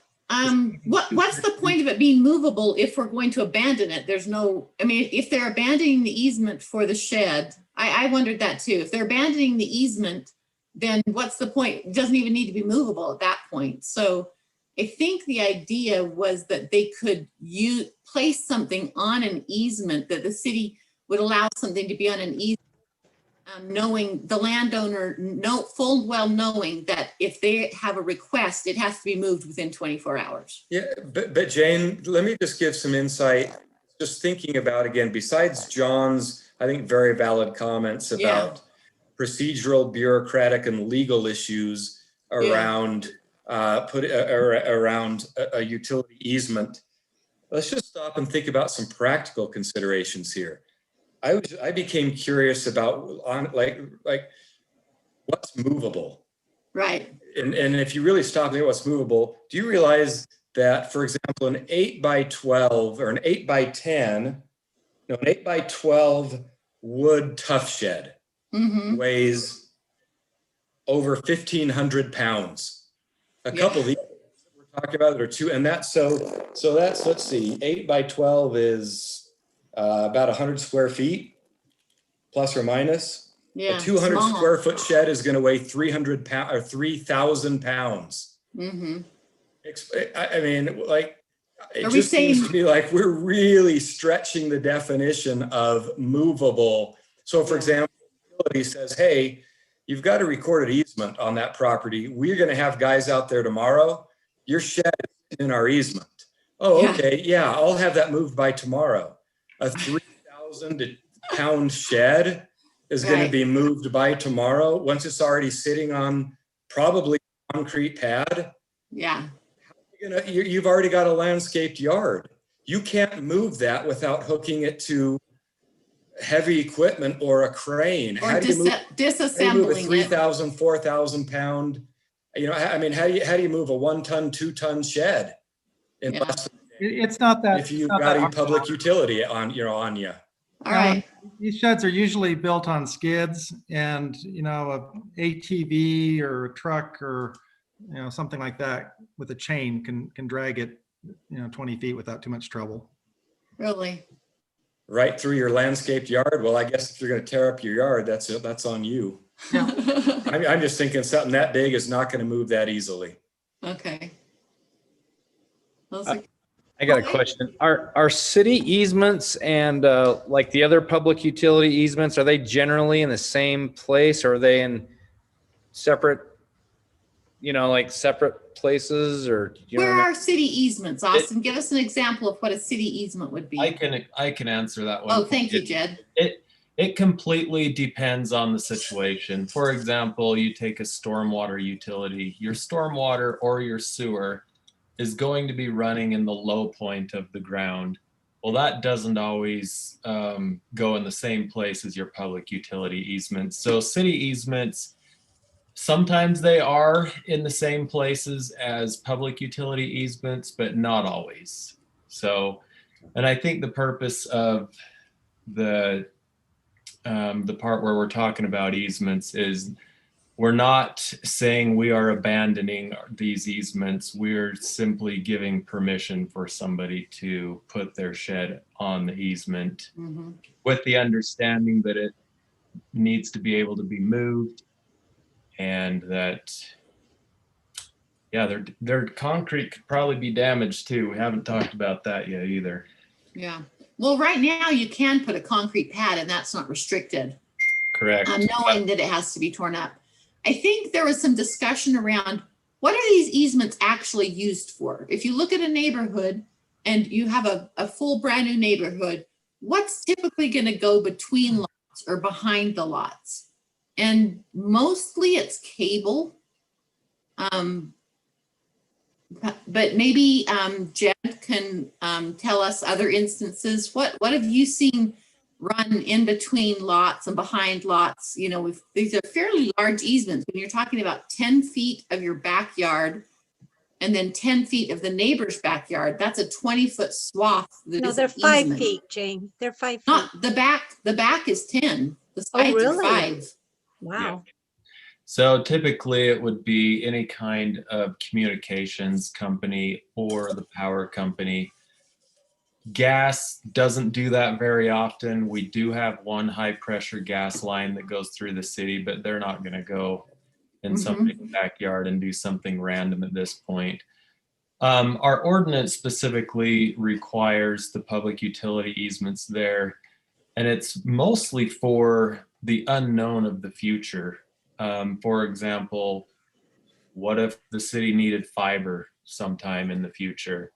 what's the point of it being movable if we're going to abandon it? There's no, I mean, if they're abandoning the easement for the shed, I wondered that too. If they're abandoning the easement, then what's the point? It doesn't even need to be movable at that point. So I think the idea was that they could place something on an easement, that the city would allow something to be on an easement, knowing the landowner, full well knowing that if they have a request, it has to be moved within 24 hours. Yeah, but Jane, let me just give some insight. Just thinking about, again, besides John's, I think, very valid comments about procedural, bureaucratic, and legal issues around around a utility easement. Let's just stop and think about some practical considerations here. I became curious about what's movable? Right. And if you really stop and think what's movable, do you realize that, for example, an 8x12 or an 8x10, no, an 8x12 wood tough shed weighs over 1,500 pounds. A couple of these we're talking about are two, and that's so that's, let's see, 8x12 is about 100 square feet, plus or minus. Yeah. A 200 small. square foot shed is going to weigh 300 pounds or 3,000 pounds. I mean, like, it just seems to me like we're really stretching the definition of movable. So, for example, utility says, hey, you've got a recorded easement on that property. We're going to have guys out there tomorrow. Your shed is in our easement. Oh, okay. Yeah, I'll have that moved by tomorrow. A 3,000 pound shed is going to be moved by tomorrow once it's already sitting on probably a concrete pad. Yeah. You've already got a landscaped yard. You can't move that without hooking it to heavy equipment or a crane. Or how do you move disassembling a 3,000, 4,000 pound? I mean, how do you move a 1 ton, 2 ton shed in less than It's not that. if you've got a public utility on you? All right. These sheds are usually built on skids, and a ATV or a truck or something like that with a chain can drag it 20 feet without too much trouble. Really? Right through your landscaped yard. Well, I guess if you're going to tear up your yard, that's on you. Yeah. I'm just thinking something that big is not going to move that easily. Okay. I got a question. Are city easements and like the other public utility easements, are they generally in the same place, or are they in separate, like separate places, or Where are city easements, Austin? Give us an example of what a city easement would be. I can answer that one. Oh, thank you, Jed. It completely depends on the situation. For example, you take a stormwater utility, your stormwater or your sewer is going to be running in the low point of the ground. Well, that doesn't always go in the same place as your public utility easements. So city easements, sometimes they are in the same places as public utility easements, but not always. So, and I think the purpose of the part where we're talking about easements is we're not saying we are abandoning these easements. We're simply giving permission for somebody to put their shed on the easement with the understanding that it needs to be able to be moved, and that, yeah, their concrete could probably be damaged too. We haven't talked about that yet either. Yeah. Well, right now you can put a concrete pad and that's not restricted. Correct. Knowing that it has to be torn up. I think there was some discussion around what are these easements actually used for? If you look at a neighborhood and you have a full brand new neighborhood, what's typically going to go between lots or behind the lots? And mostly it's cable. But maybe Jed can tell us other instances. What have you seen run in between lots and behind lots? These are fairly large easements. When you're talking about 10 feet of your backyard and then 10 feet of the neighbor's backyard, that's a 20-foot swath. No, they're 5 feet, Jane. They're 5 feet. Not the back. The back is 10. The sides are 5. Wow. Yeah. So typically it would be any kind of communications company or the power company. Gas doesn't do that very often. We do have one high pressure gas line that goes through the city, but they're not going to go in somebody's backyard and do something random at this point. Our ordinance specifically requires the public utility easements there, and it's mostly for the unknown of the future. For example, what if the city needed fiber sometime in the future?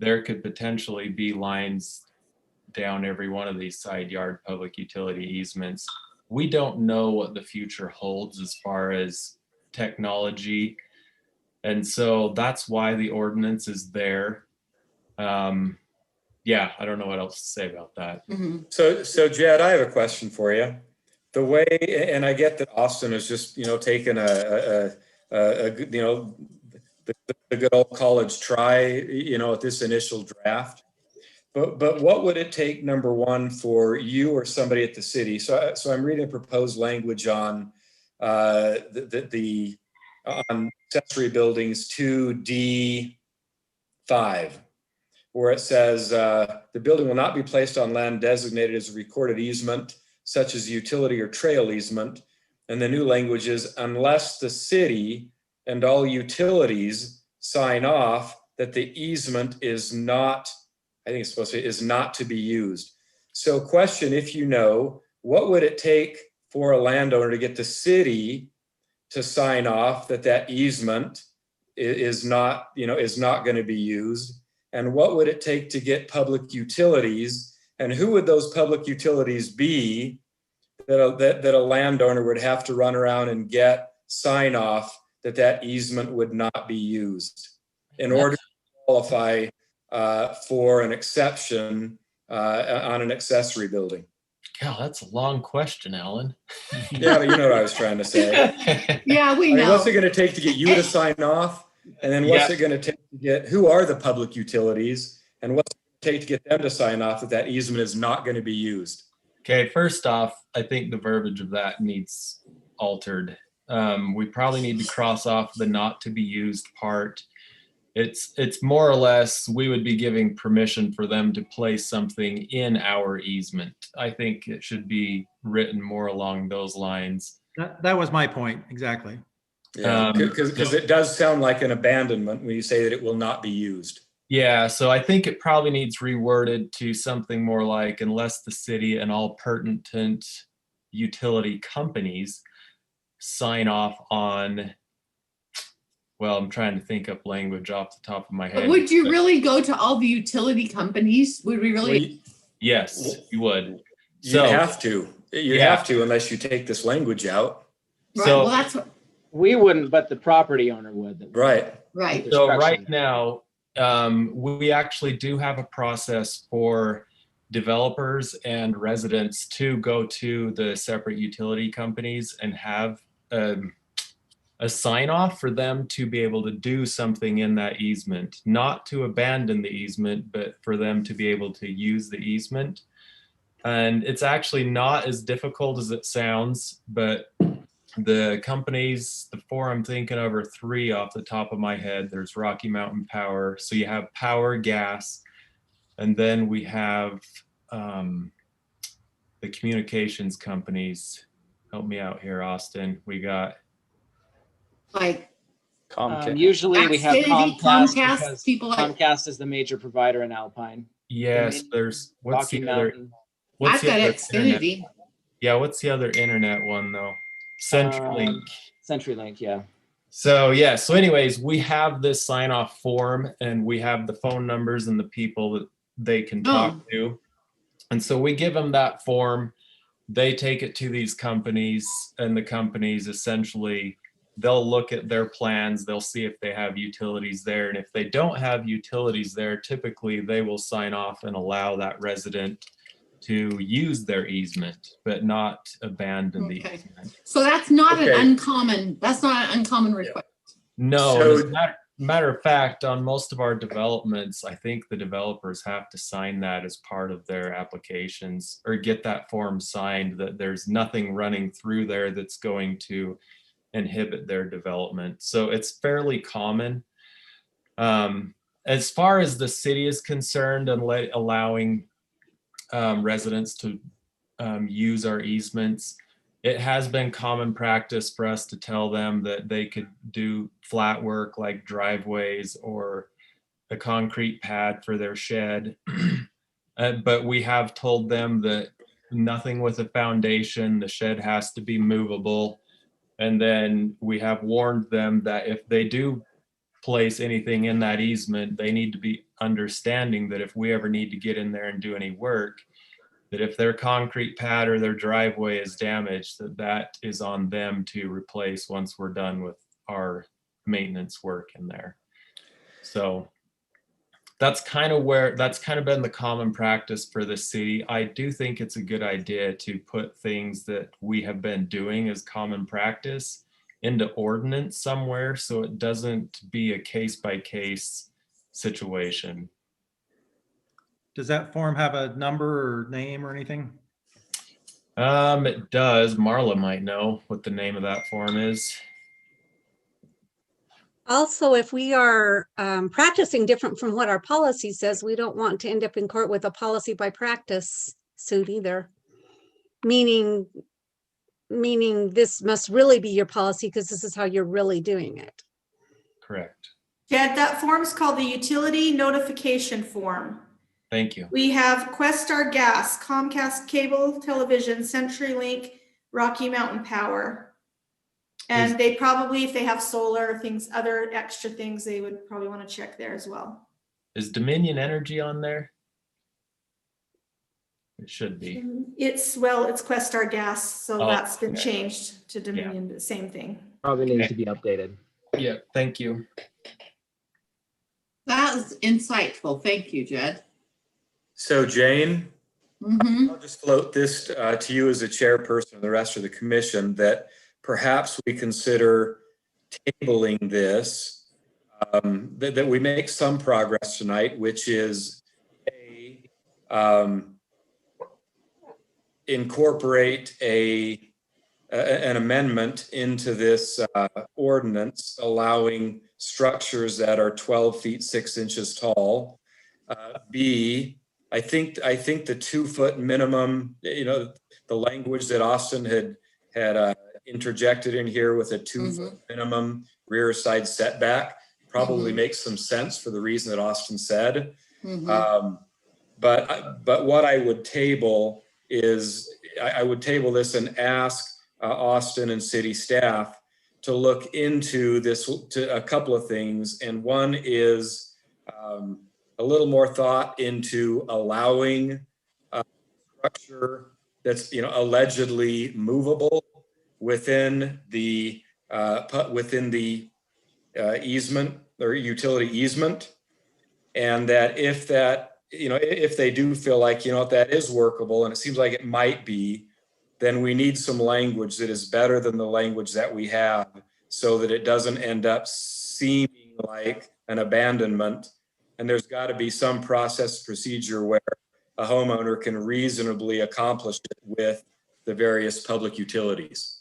There could potentially be lines down every one of these side yard public utility easements. We don't know what the future holds as far as technology. And so that's why the ordinance is there. Yeah, I don't know what else to say about that. So Jed, I have a question for you. the way, and I get that Austin is just, taking a good, the good old college try, at this initial draft. But what would it take, number one, for you or somebody at the city? So I'm reading proposed language on on accessory buildings 2D5, where it says the building will not be placed on land designated as a recorded easement, such as utility or trail easement. And the new language is unless the city and all utilities sign off that the easement is not, I think it's supposed to be, is not to be used. So question, if you know, what would it take for a landowner to get the city to sign off that that easement is not, is not going to be used? And what would it take to get public utilities? And who would those public utilities be that a landowner would have to run around and get sign off that that easement would not be used in order to qualify for an exception on an accessory building? God, that's a long question, Alan. Yeah, but you know what I was trying to say. Yeah, we know. What's it going to take to get you to sign off? And then what's it going to take to get, who are the public utilities? And what's it going to take to get them to sign off that that easement is not going to be used? Okay, first off, I think the verbiage of that needs altered. We probably need to cross off the not to be used part. It's more or less, we would be giving permission for them to place something in our easement. I think it should be written more along those lines. That was my point, exactly. Yeah, because it does sound like an abandonment when you say that it will not be used. Yeah, so I think it probably needs reworded to something more like, unless the city and all pertinent utility companies sign off on, well, I'm trying to think up language off the top of my head. But would you really go to all the utility companies? Would we really? Yes, you would. You have to. You have to, unless you take this language out. Right, So well, that's what, We wouldn't, but the property owner would. Right. right. So right now, we actually do have a process for developers and residents to go to the separate utility companies and have a sign off for them to be able to do something in that easement, not to abandon the easement, but for them to be able to use the easement. And it's actually not as difficult as it sounds, but the companies, the four I'm thinking of are three off the top of my head. There's Rocky Mountain Power. So you have Power Gas, and then we have the communications companies. Help me out here, Austin. We got Like Usually we have Xfinity, Comcast, Comcast, because people like, Comcast is the major provider in Alpine. yes. Dominion, There's what's Rocky the other? Mountain. What's I've the got other internet? Xfinity. Yeah, what's the other internet one though? CenturyLink. CenturyLink, yeah. So yeah, so anyways, we have this sign off form and we have the phone numbers and the people that they can talk to. And so we give them that form, they take it to these companies, and the companies essentially, they'll look at their plans, they'll see if they have utilities there. And if they don't have utilities there, typically they will sign off and allow that resident to use their easement, but not abandon the easement. So that's not an uncommon, that's not an uncommon request. No, So- as a matter of fact, on most of our developments, I think the developers have to sign that as part of their applications, or get that form signed that there's nothing running through there that's going to inhibit their development. So it's fairly common. As far as the city is concerned and allowing residents to use our easements, it has been common practice for us to tell them that they could do flat work like driveways or a concrete pad for their shed. But we have told them that nothing with a foundation, the shed has to be movable. And then we have warned them that if they do place anything in that easement, they need to be understanding that if we ever need to get in there and do any work, that if their concrete pad or their driveway is damaged, that is on them to replace once we're done with our maintenance work in there. So that's kind of been the common practice for the city. I do think it's a good idea to put things that we have been doing as common practice into ordinance somewhere, so it doesn't be a case by case situation. Does that form have a number or name or anything? It does. Marla might know what the name of that form is. Also, if we are practicing different from what our policy says, we don't want to end up in court with a policy by practice suit either. Meaning this must really be your policy because this is how you're really doing it. Correct. Jed, that form is called the utility notification form. Thank you. We have Questar Gas, Comcast Cable Television, CenturyLink, Rocky Mountain Power. And they probably, if they have solar things, other extra things, they would probably want to check there as well. Is Dominion Energy on there? It should be. It's Questar Gas, so that's been okay. changed to Dominion, the same thing. Probably needs to be updated. Yeah, thank you. That was insightful. Thank you, Jed. So Jane, Mm-hmm. I'll just float this to you as a chairperson and the rest of the commission that perhaps we consider tabling this, that we make some progress tonight, which is incorporate an amendment into this ordinance allowing structures that are 12 feet 6 inches tall. B, I think the 2 foot minimum, the language that Austin had interjected in here with a 2 foot minimum rear side setback probably makes some sense for the reason that Austin said. But what I would table is I would table this and ask Austin and city staff to look into this, to a couple of things. And one is a little more thought into allowing a structure that's allegedly movable within the easement or utility easement, and that if they do feel like that is workable, and it seems like it might be, then we need some language that is better than the language that we have, so that it doesn't end up seeming like an abandonment. And there's got to be some process procedure where a homeowner can reasonably accomplish it with the various public utilities.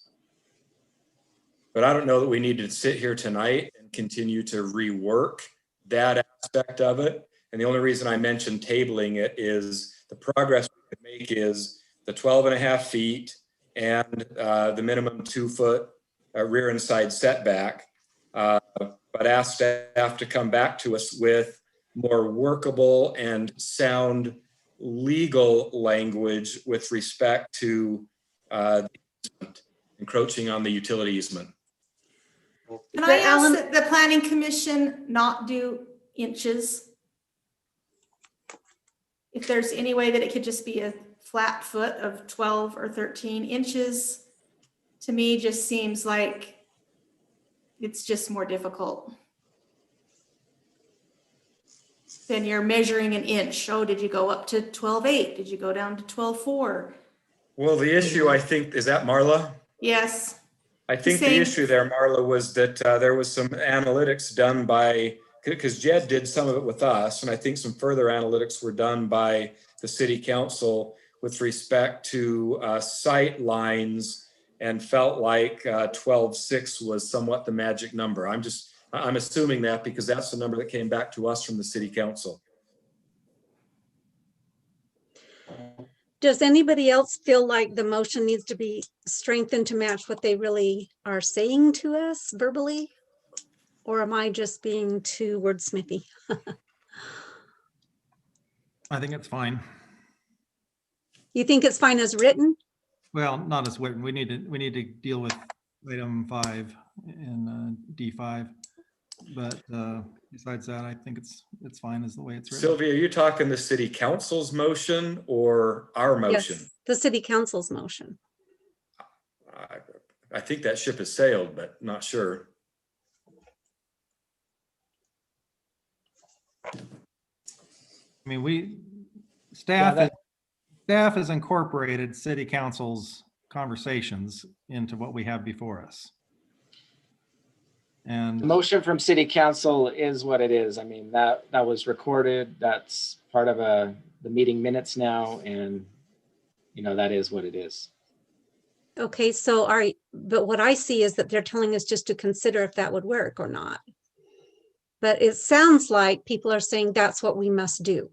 But I don't know that we need to sit here tonight and continue to rework that aspect of it. And the only reason I mentioned tabling it is the progress we could make is the 12.5 feet and the minimum 2 foot rear and side setback. But ask staff to come back to us with more workable and sound legal language with respect to encroaching on the utility easement. Can I ask that the planning commission not do inches? If there's any way that it could just be a flat foot of 12 or 13 inches, to me just seems like it's just more difficult. Then you're measuring an inch. Oh, did you go up to 12.8? Did you go down to 12.4? Well, the issue, I think, is that Marla? Yes. I think the issue there, Marla, was that there was some analytics done by, because Jed did some of it with us, and I think some further analytics were done by the city council with respect to sight lines, and felt like 12.6 was somewhat the magic number. I'm assuming that because that's the number that came back to us from the city council. Does anybody else feel like the motion needs to be strengthened to match what they really are saying to us verbally? Or am I just being too wordsmithy? I think it's fine. You think it's fine as written? Well, not as written. We need to deal with item 5 in D5. But besides that, I think it's fine as the way it's written. Sylvia, are you talking the city council's motion or our motion? Yes, the city council's motion. I think that ship has sailed, but not sure. I mean, Yeah, that- staff has incorporated city council's conversations into what we have before us. The And motion from city council is what it is. I mean, that was recorded. That's part of the meeting minutes now. And, that is what it is. Okay, so but what I see is that they're telling us just to consider if that would work or not. But it sounds like people are saying that's what we must do.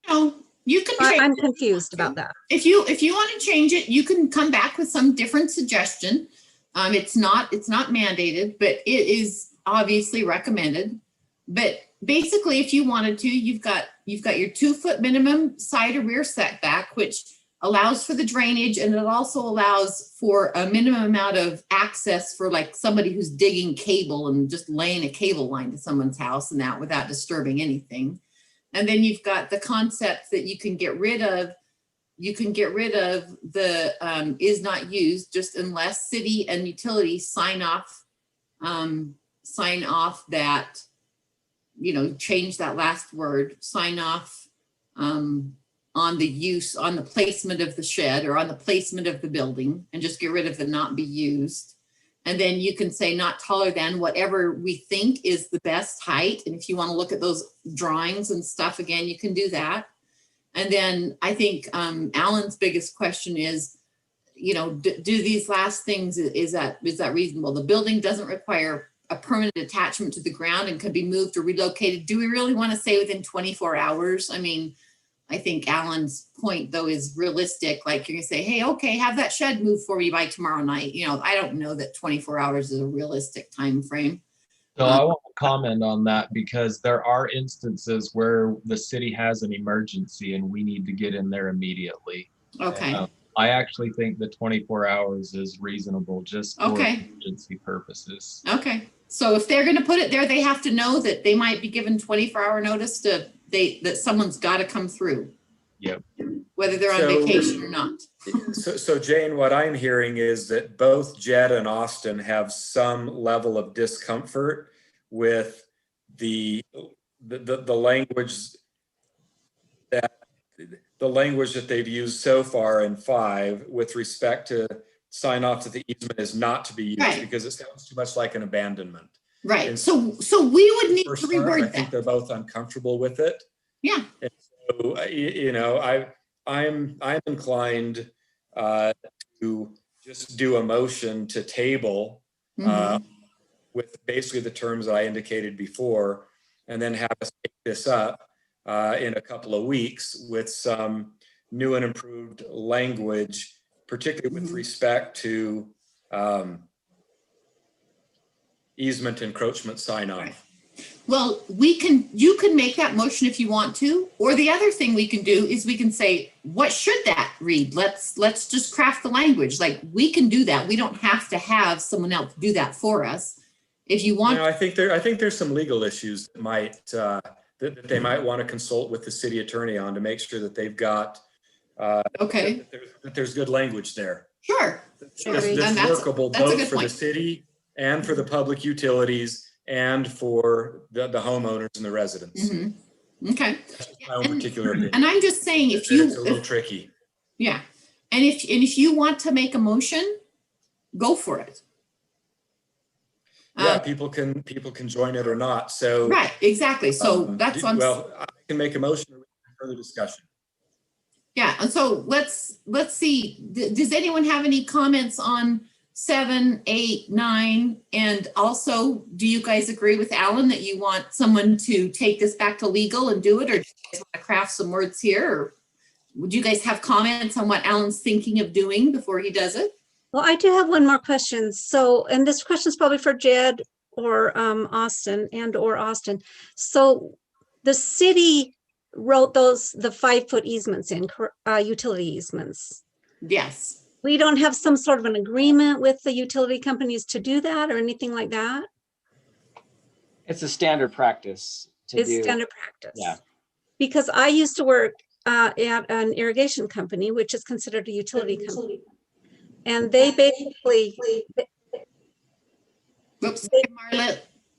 No, you can change I'm it. confused about that. If you want to change it, you can come back with some different suggestion. It's not mandated, but it is obviously recommended. But basically, if you wanted to, you've got your 2-foot minimum side or rear setback, which allows for the drainage, and it also allows for a minimum amount of access for like somebody who's digging cable and just laying a cable line to someone's house and that without disturbing anything. And then you've got the concept that you can get rid of the is not used just unless city and utilities sign off that, change that last word, sign off on the use, on the placement of the shed or on the placement of the building, and just get rid of the not be used. And then you can say not taller than whatever we think is the best height. And if you want to look at those drawings and stuff again, you can do that. And then I think Alan's biggest question is, do these last things, is that reasonable? The building doesn't require a permanent attachment to the ground and could be moved or relocated. Do we really want to say within 24 hours? I mean, I think Alan's point though is realistic. Like you're gonna say, hey, okay, have that shed moved for me by tomorrow night. I don't know that 24 hours is a realistic time frame. So I want to comment on that because there are instances where the city has an emergency and we need to get in there immediately. Okay. I actually think the 24 hours is reasonable just for Okay. emergency purposes. Okay. So if they're going to put it there, they have to know that they might be given 24-hour notice that someone's got to come through. Yep. Whether they're on vacation or not. So Jane, what I'm hearing is that both Jed and Austin have some level of discomfort with the language that they've used so far in 5 with respect to sign off that the easement is not to be used, Right. because it sounds too much like an abandonment. Right. And So we would need to first part, I reword think that. they're both uncomfortable with it. Yeah. And so, I'm inclined to just do a motion to table Mhm. with basically the terms that I indicated before, and then have us take this up in a couple of weeks with some new and improved language, particularly with respect to easement encroachment sign off. Right. Well, you can make that motion if you want to, or the other thing we can do is we can say, what should that read? Let's just craft the language. Like we can do that. We don't have to have someone else do that for us. If you want. I think there's some legal issues that might that they might want to consult with the city attorney on to make sure that they've got Okay. that there's good language there. Sure. That's workable both for the city and for the public utilities and for the homeowners and the residents. Mm-hmm. Okay. That's my own particular opinion. And I'm just saying, It's a little tricky. Yeah. And if you want to make a motion, go for it. Yeah, people can join it or not. So right, exactly. So that's on. Well, I can make a motion or further discussion. Yeah, and so let's see. Does anyone have any comments on 7, 8, 9? And also, do you guys agree with Alan that you want someone to take this back to legal and do it, or do you guys want to craft some words here? Or would you guys have comments on what Alan's thinking of doing before he does it? Well, I do have one more question. So, and this question is probably for Jed or Austin or Austin. So the city wrote the 5-foot easements in, utility easements. Yes. We don't have some sort of an agreement with the utility companies to do that or anything like that? It's a standard practice to It's do. standard practice. Yeah. Because I used to work at an irrigation company, which is considered a utility company. And they basically. Oops, Marla,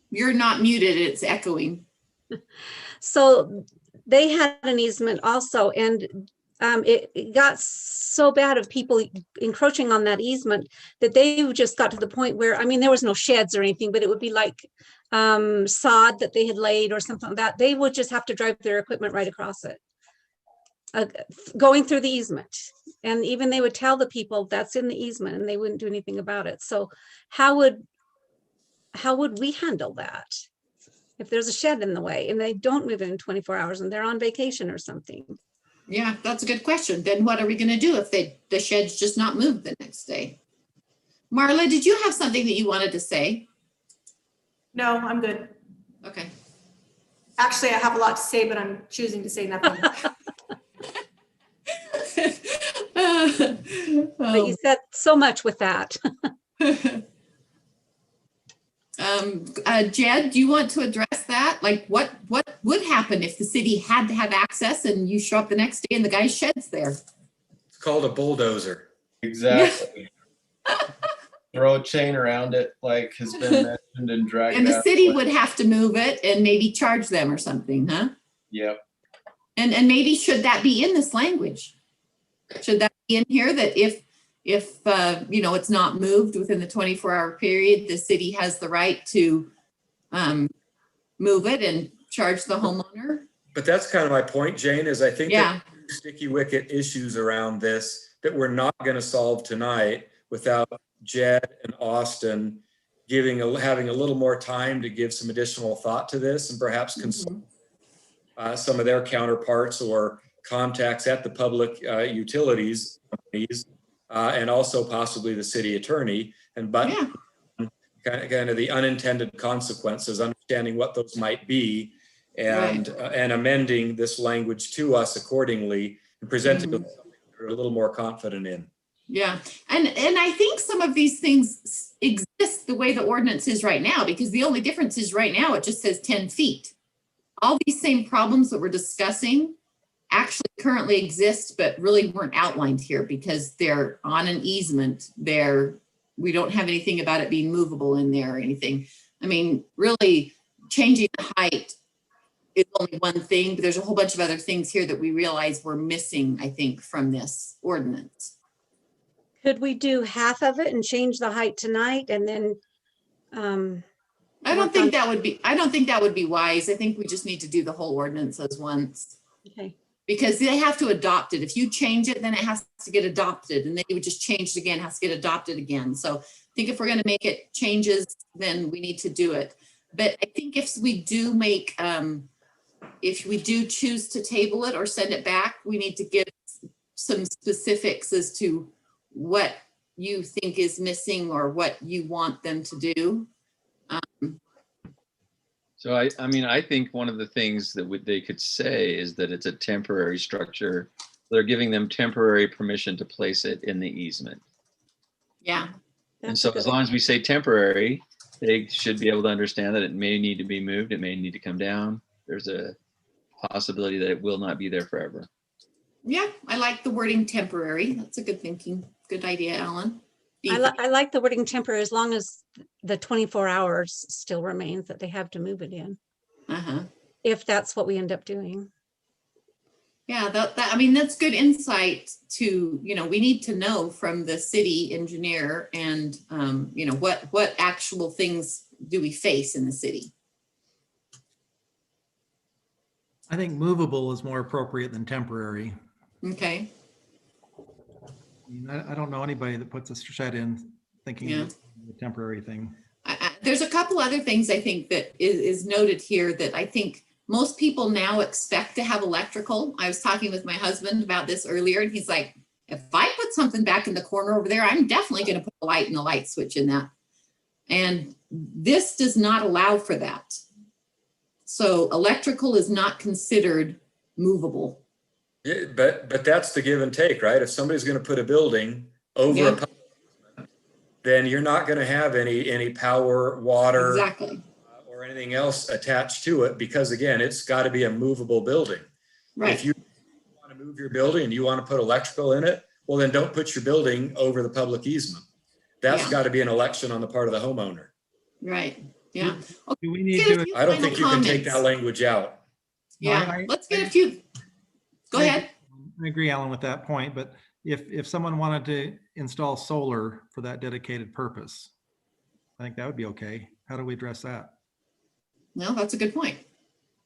you're not muted, it's echoing. So they had an easement also, and it got so bad of people encroaching on that easement that they just got to the point where, I mean, there was no sheds or anything, but it would be like sod that they had laid or something like that. They would just have to drive their equipment right across it, going through the easement. And even they would tell the people that's in the easement and they wouldn't do anything about it. So how would we handle that? If there's a shed in the way and they don't move it in 24 hours and they're on vacation or something? Yeah, that's a good question. Then what are we going to do if the shed's just not moved the next day? Marla, did you have something that you wanted to say? No, I'm good. Okay. Actually, I have a lot to say, but I'm choosing to say nothing. But you said so much with that. Jed, do you want to address that? Like what would happen if the city had to have access and you show up the next day and the guy's shed's there? It's called a bulldozer. Exactly. Throw a chain around it, like has been mentioned, and drag it And the out. city would have to move it and maybe charge them or something, huh? Yep. And maybe should that be in this language? Should that be in here that if you know, it's not moved within the 24-hour period, the city has the right to move it and charge the homeowner? But that's kind of my point, Jane, is I think Yeah. that sticky wicket issues around this that we're not going to solve tonight without Jed and Austin having a little more time to give some additional thought to this and perhaps consult some of their counterparts or contacts at the public utilities companies, and also possibly the city attorney, kind of the unintended consequences, understanding what those might be, and amending this language to us accordingly and presenting something we're a little more confident in. Yeah, and I think some of these things exist the way the ordinance is right now, because the only difference is right now it just says 10 feet. All these same problems that we're discussing actually currently exist, but really weren't outlined here because they're on an easement. We don't have anything about it being movable in there or anything. I mean, really changing the height is only one thing, but there's a whole bunch of other things here that we realize we're missing, I think, from this ordinance. Could we do half of it and change the height tonight and then I don't think that would be wise. I think we just need to do the whole ordinance as once. Okay. Because they have to adopt it. If you change it, then it has to get adopted, and then you would just change it again, has to get adopted again. So I think if we're going to make it changes, then we need to do it. But I think if we do choose to table it or send it back, we need to give some specifics as to what you think is missing or what you want them to do. So I mean, I think one of the things that they could say is that it's a temporary structure. They're giving them temporary permission to place it in the easement. Yeah. And so as long as we say temporary, they should be able to understand that it may need to be moved. It may need to come down. There's a possibility that it will not be there forever. Yeah, I like the wording temporary. That's a good thinking. Good idea, Alan. I like the wording temporary as long as the 24 hours still remains that they have to move it in. If that's what we end up doing. Yeah, I mean, that's good insight to, you know, we need to know from the city engineer and, you know, what actual things do we face in the city? I think movable is more appropriate than temporary. Okay. I don't know anybody that puts a shed in thinking it's a temporary thing. There's a couple other things I think that is noted here that I think most people now expect to have electrical. I was talking with my husband about this earlier, and he's like, if I put something back in the corner over there, I'm definitely going to put a light and a light switch in that. And this does not allow for that. So electrical is not considered movable. Yeah, but that's the give and take, right? If somebody's going to put a building over a public easement, then you're not going to have any power, water, exactly, or anything else attached to it, because again, it's got to be a movable building. Right. If you want to move your building and you want to put electrical in it, well, then don't put your building over the public easement. That's got to be an election on the part of the homeowner. Right. Yeah. Do we need to? I don't think you can take that language out. No, Yeah, let's get a few. Go ahead. I agree, Alan, with that point, but if someone wanted to install solar for that dedicated purpose, I think that would be okay. How do we address that? No, that's a good point.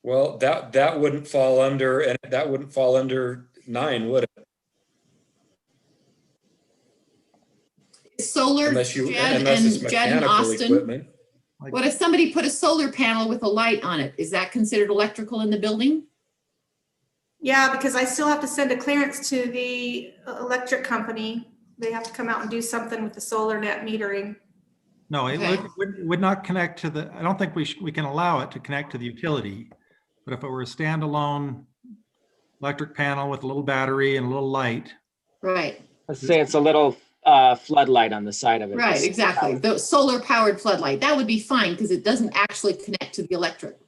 Well, that wouldn't fall under, and that wouldn't fall under 9, would it? Solar, Unless you, Jed unless it's and Jed and mechanical Austin. equipment. Like, What if somebody put a solar panel with a light on it? Is that considered electrical in the building? Yeah, because I still have to send a clearance to the electric company. They have to come out and do something with the solar net metering. no, it Okay. would not connect to the, I don't think we can allow it to connect to the utility. But if it were a standalone electric panel with a little battery and a little light, Right, Let's say it's a little floodlight on the side of it. right, exactly. The solar powered floodlight, that would be fine because it doesn't actually connect to the electric.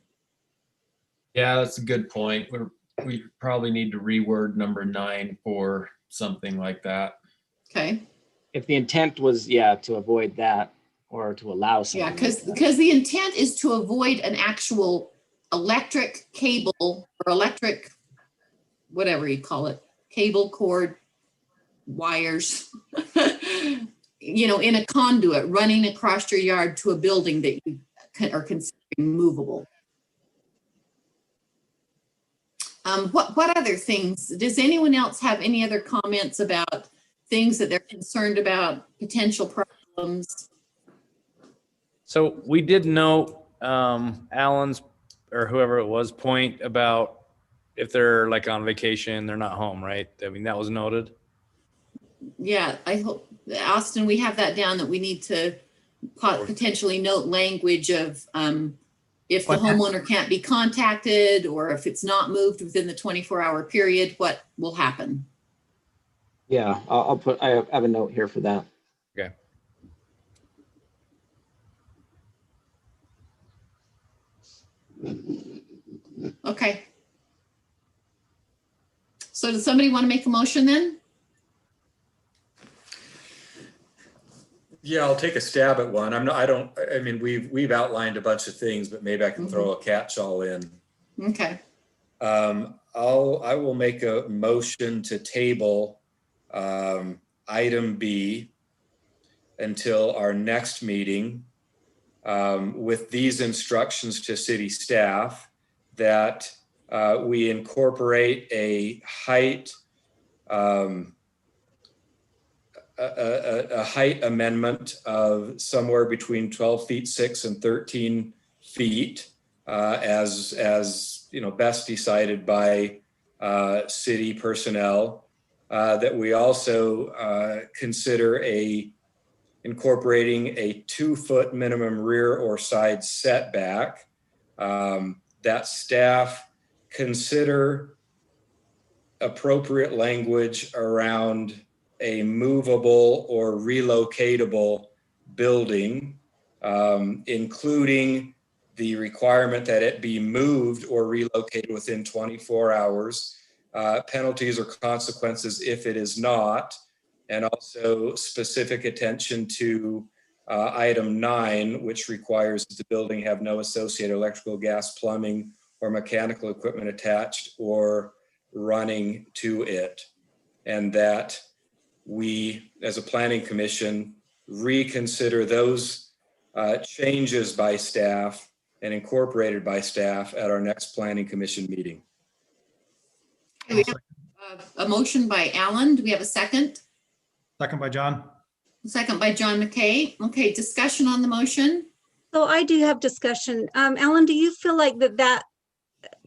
Yeah, that's a good point. We probably need to reword number 9 for something like that. Okay, If the intent was, yeah, to avoid that or to allow something. yeah, like because that. the intent is to avoid an actual electric cable or electric, whatever you call it, cable cord, wires, you know, in a conduit running across your yard to a building that you are considering movable. What other things? Does anyone else have any other comments about things that they're concerned about, potential problems? So we did note Alan's or whoever it was point about if they're like on vacation, they're not home, right? I mean, that was noted. Yeah, I hope, Austin, we have that down that we need to potentially note language of if the homeowner can't be contacted or if it's not moved within the 24-hour period, what will happen? Yeah, I'll put, I have a note here for that. Okay. Okay. So does somebody want to make a motion then? Yeah, I'll take a stab at one. I mean, we've outlined a bunch of things, but maybe I can throw a catch-all in. Okay. I will make a motion to table item B until our next meeting with these instructions to city staff that we incorporate a height a height amendment of somewhere between 12 feet 6 and 13 feet as you know, best decided by city personnel. That we also consider incorporating a 2-foot minimum rear or side setback. That staff consider appropriate language around a movable or relocatable building, including the requirement that it be moved or relocated within 24 hours, penalties or consequences if it is not, and also specific attention to item 9, which requires that the building have no associated electrical, gas, plumbing, or mechanical equipment attached or running to it. And that we, as a planning commission, reconsider those changes by staff and incorporated by staff at our next planning commission meeting. Okay, we have a motion by Alan. Do we have a second? second by John. Second by John McKay. Okay, discussion on the motion. So I do have discussion. Alan, do you feel like that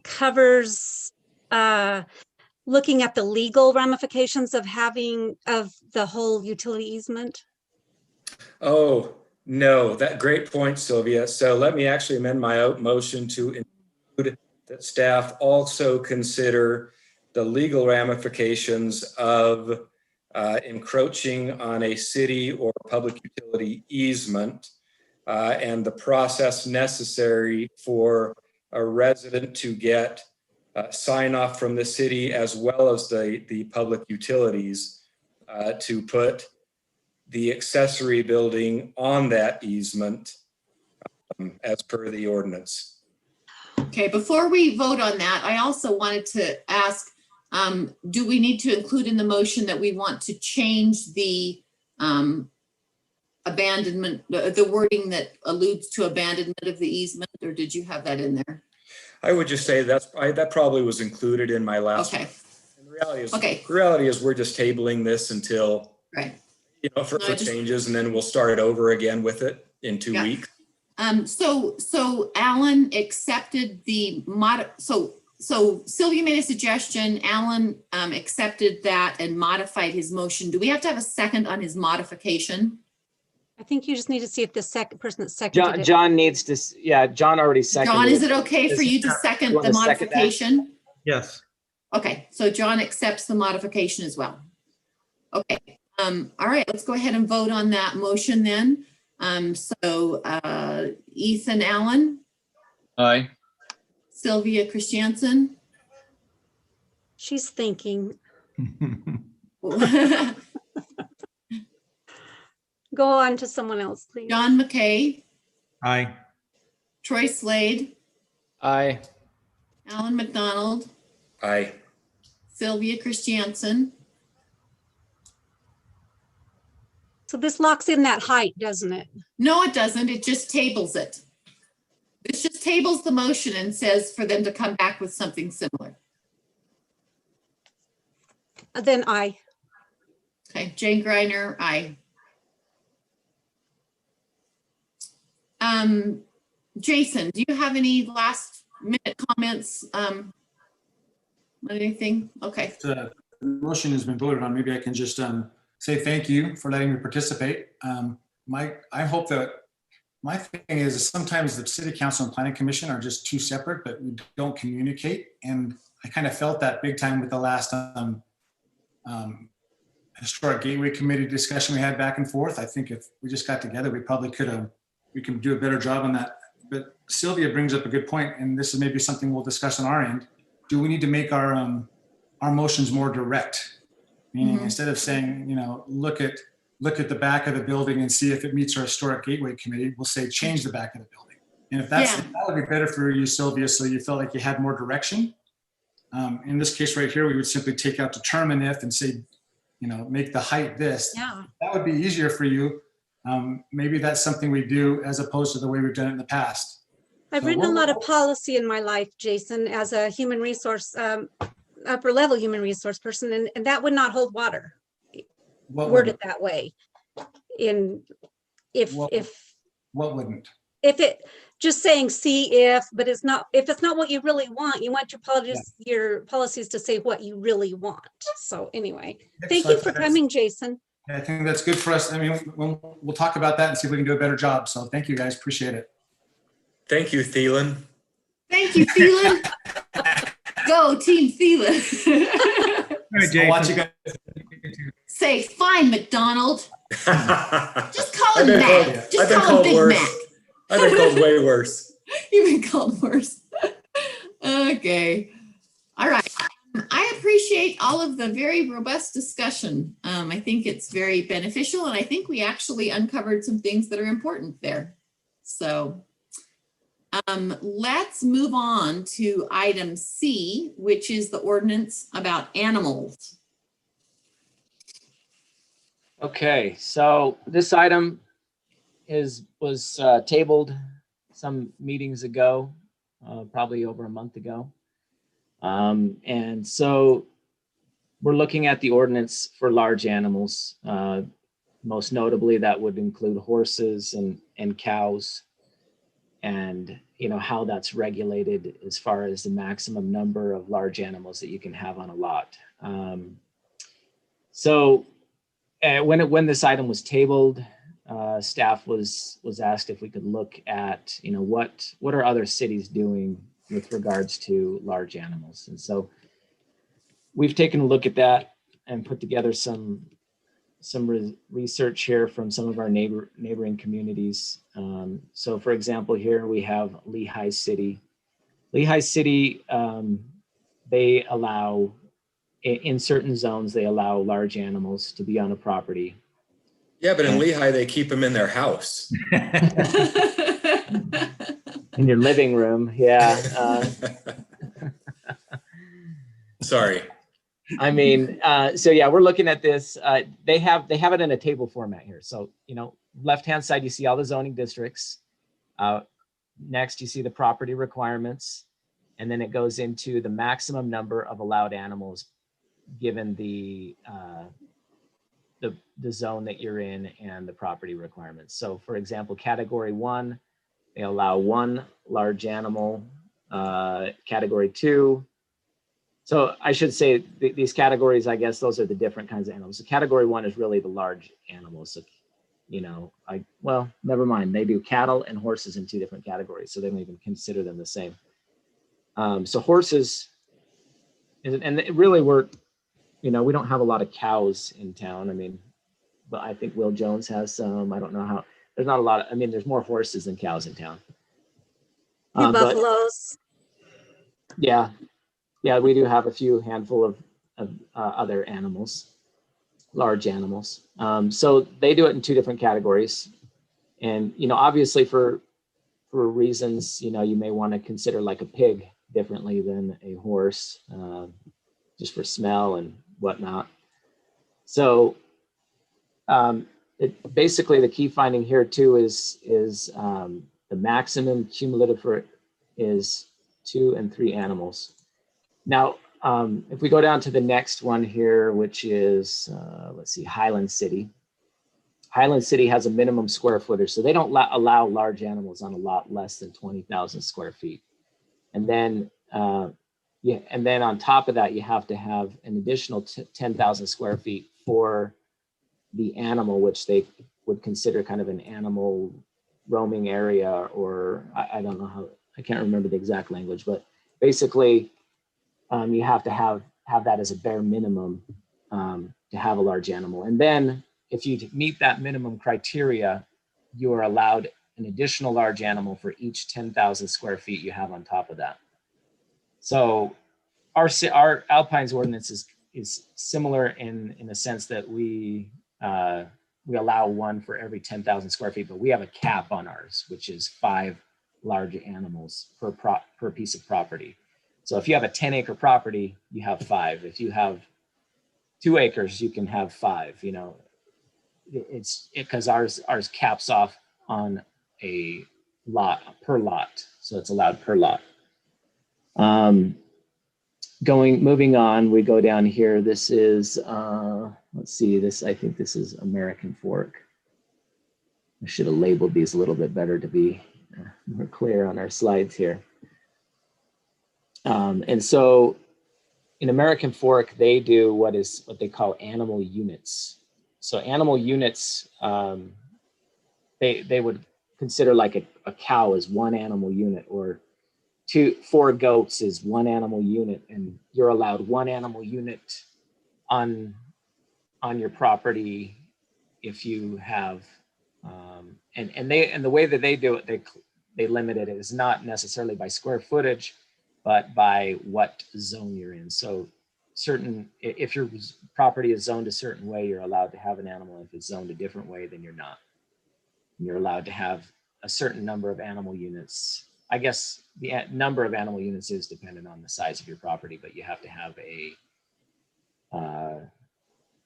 covers looking at the legal ramifications of the whole utility easement? Oh, no, great point, Sylvia. So let me actually amend my motion to include that staff also consider the legal ramifications of encroaching on a city or public utility easement and the process necessary for a resident to get sign off from the city as well as the public utilities to put the accessory building on that easement as per the ordinance. Okay, before we vote on that, I also wanted to ask, do we need to include in the motion that we want to change the abandonment, the wording that alludes to abandonment of the easement, or did you have that in there? I would just say that probably was included in my last. Okay. And the Okay. reality is we're just tabling this until, Right. for No, changes, and then we'll start over again with it in 2 Yeah. weeks. So Alan accepted the so Sylvia made a suggestion, Alan accepted that and modified his motion. Do we have to have a second on his modification? I think you just need to see if the second person that seconded it. John needs to, John already seconded. John, is it okay for Is- you to second you want the to second that? modification? Yes. Okay, so John accepts the modification as well. Okay, all right, let's go ahead and vote on that motion then. Ethan Allen, Aye. Sylvia Christiansen. She's thinking. Go on to someone else, please. John McKay, Aye. Troy Slade, Aye. Alan McDonald, Aye. Sylvia Christiansen. So this locks in that height, doesn't it? No, it doesn't. It just tables it. This just tables the motion and says for them to come back with something similar. Then aye. Okay, Jane Greiner, aye. Jason, do you have any last minute comments on anything? Okay. The motion has been voted on. Maybe I can just say thank you for letting me participate. I hope that my thing is sometimes the city council and planning commission are just too separate, but we don't communicate. And I kind of felt that big time with the last historic gateway committee discussion we had back and forth. I think if we just got together, we probably we can do a better job on that. But Sylvia brings up a good point, and this is maybe something we'll discuss on our end. Do we need to make our motions more direct? Meaning instead of saying, look at the back of the building and see if it meets our historic gateway committee, we'll say change the back of the building. And if that would be better for you, Sylvia, so you felt like you had more direction. In this case right here, we would simply take out determine if and say, make the height this. Yeah. That would be easier for you. Maybe that's something we do as opposed to the way we've done it in the past. I've written a lot of policy in my life, Jason, as a human resource, upper level human resource person, and that would not hold water. Worded that way. What wouldn't? If it just saying see if, but if it's not what you really want, you want your policies to say what you really want. So anyway, thank you for coming, Jason. I think that's good for us. I mean, we'll talk about that and see if we can do a better job. So thank you guys, appreciate it. Thank you, Thielen. Thank you, Thielen. Go team Thielen. I'll watch you guys. Say, fine, McDonald. Just call him Mac. Just I've been call him called Big worse. Mac. I've been called way worse. You've been called worse. Okay. All right. I appreciate all of the very robust discussion. I think it's very beneficial, and I think we actually uncovered some things that are important there. So let's move on to item C, which is the ordinance about animals. Okay, so this item was tabled some meetings ago, probably over a month ago. And so we're looking at the ordinance for large animals. Most notably, that would include horses and cows, and how that's regulated as far as the maximum number of large animals that you can have on a lot. When this item was tabled, staff was asked if we could look at what are other cities doing with regards to large animals. And so we've taken a look at that and put together some research here from some of our neighboring communities. So for example, here we have Lehigh City. Lehigh City, they allow, in certain zones, they allow large animals to be on a property. Yeah, but in Lehigh, they keep them in their house. In your living room, yeah. Sorry. I mean, so yeah, we're looking at this. They have it in a table format here. So, you know, left-hand side, you see all the zoning districts. Next, you see the property requirements, and then it goes into the maximum number of allowed animals given the zone that you're in and the property requirements. So, for example, category 1, they allow 1 large animal. Category 2. So I should say these categories, I guess those are the different kinds of animals. So category 1 is really the large animals. So, you know, well, never mind. They do cattle and horses in 2 different categories. So they don't even consider them the same. So horses, and really you know, we don't have a lot of cows in town. I mean, but I think Will Jones has some. I don't know how, there's not a lot of, I mean, there's more horses than cows in town. But Buffaloes. yeah, we do have a few handful of other animals, large animals. So they do it in 2 different categories. And, you know, obviously for reasons, you know, you may want to consider like a pig differently than a horse, just for smell and whatnot. So basically the key finding here too is the maximum cumulative for it is 2 and 3 animals. Now, if we go down to the next one here, which is, let's see, Highland City. Highland City has a minimum square footage, so they don't allow large animals on a lot less than 20,000 square feet. And then, and then on top of that, you have to have an additional 10,000 square feet for the animal, which they would consider kind of an animal roaming area, or I don't know how, I can't remember the exact language, but basically, you have to have that as a bare minimum to have a large animal. And then if you meet that minimum criteria, you are allowed an additional large animal for each 10,000 square feet you have on top of that. So our Alpine's ordinance is similar in the sense that we allow 1 for every 10,000 square feet, but we have a cap on ours, which is 5 large animals per piece of property. So if you have a 10-acre property, you have 5. If you have 2 acres, you can have 5. You know, it's because ours caps off on a lot per lot, so it's allowed per lot. Moving on, we go down here. This is let's see. I think this is American Fork. I should have labeled these a little bit better to be more clear on our slides here. And so in American Fork, they do what they call animal units. So animal units, they would consider like a cow as 1 animal unit, or 4 goats is 1 animal unit, and you're allowed 1 animal unit on your property if you have, and the way that they do it, they limit it is not necessarily by square footage, but by what zone you're in. So if your property is zoned a certain way, you're allowed to have an animal. If it's zoned a different way, then you're not. And you're allowed to have a certain number of animal units. I guess the number of animal units is dependent on the size of your property, but you have to have a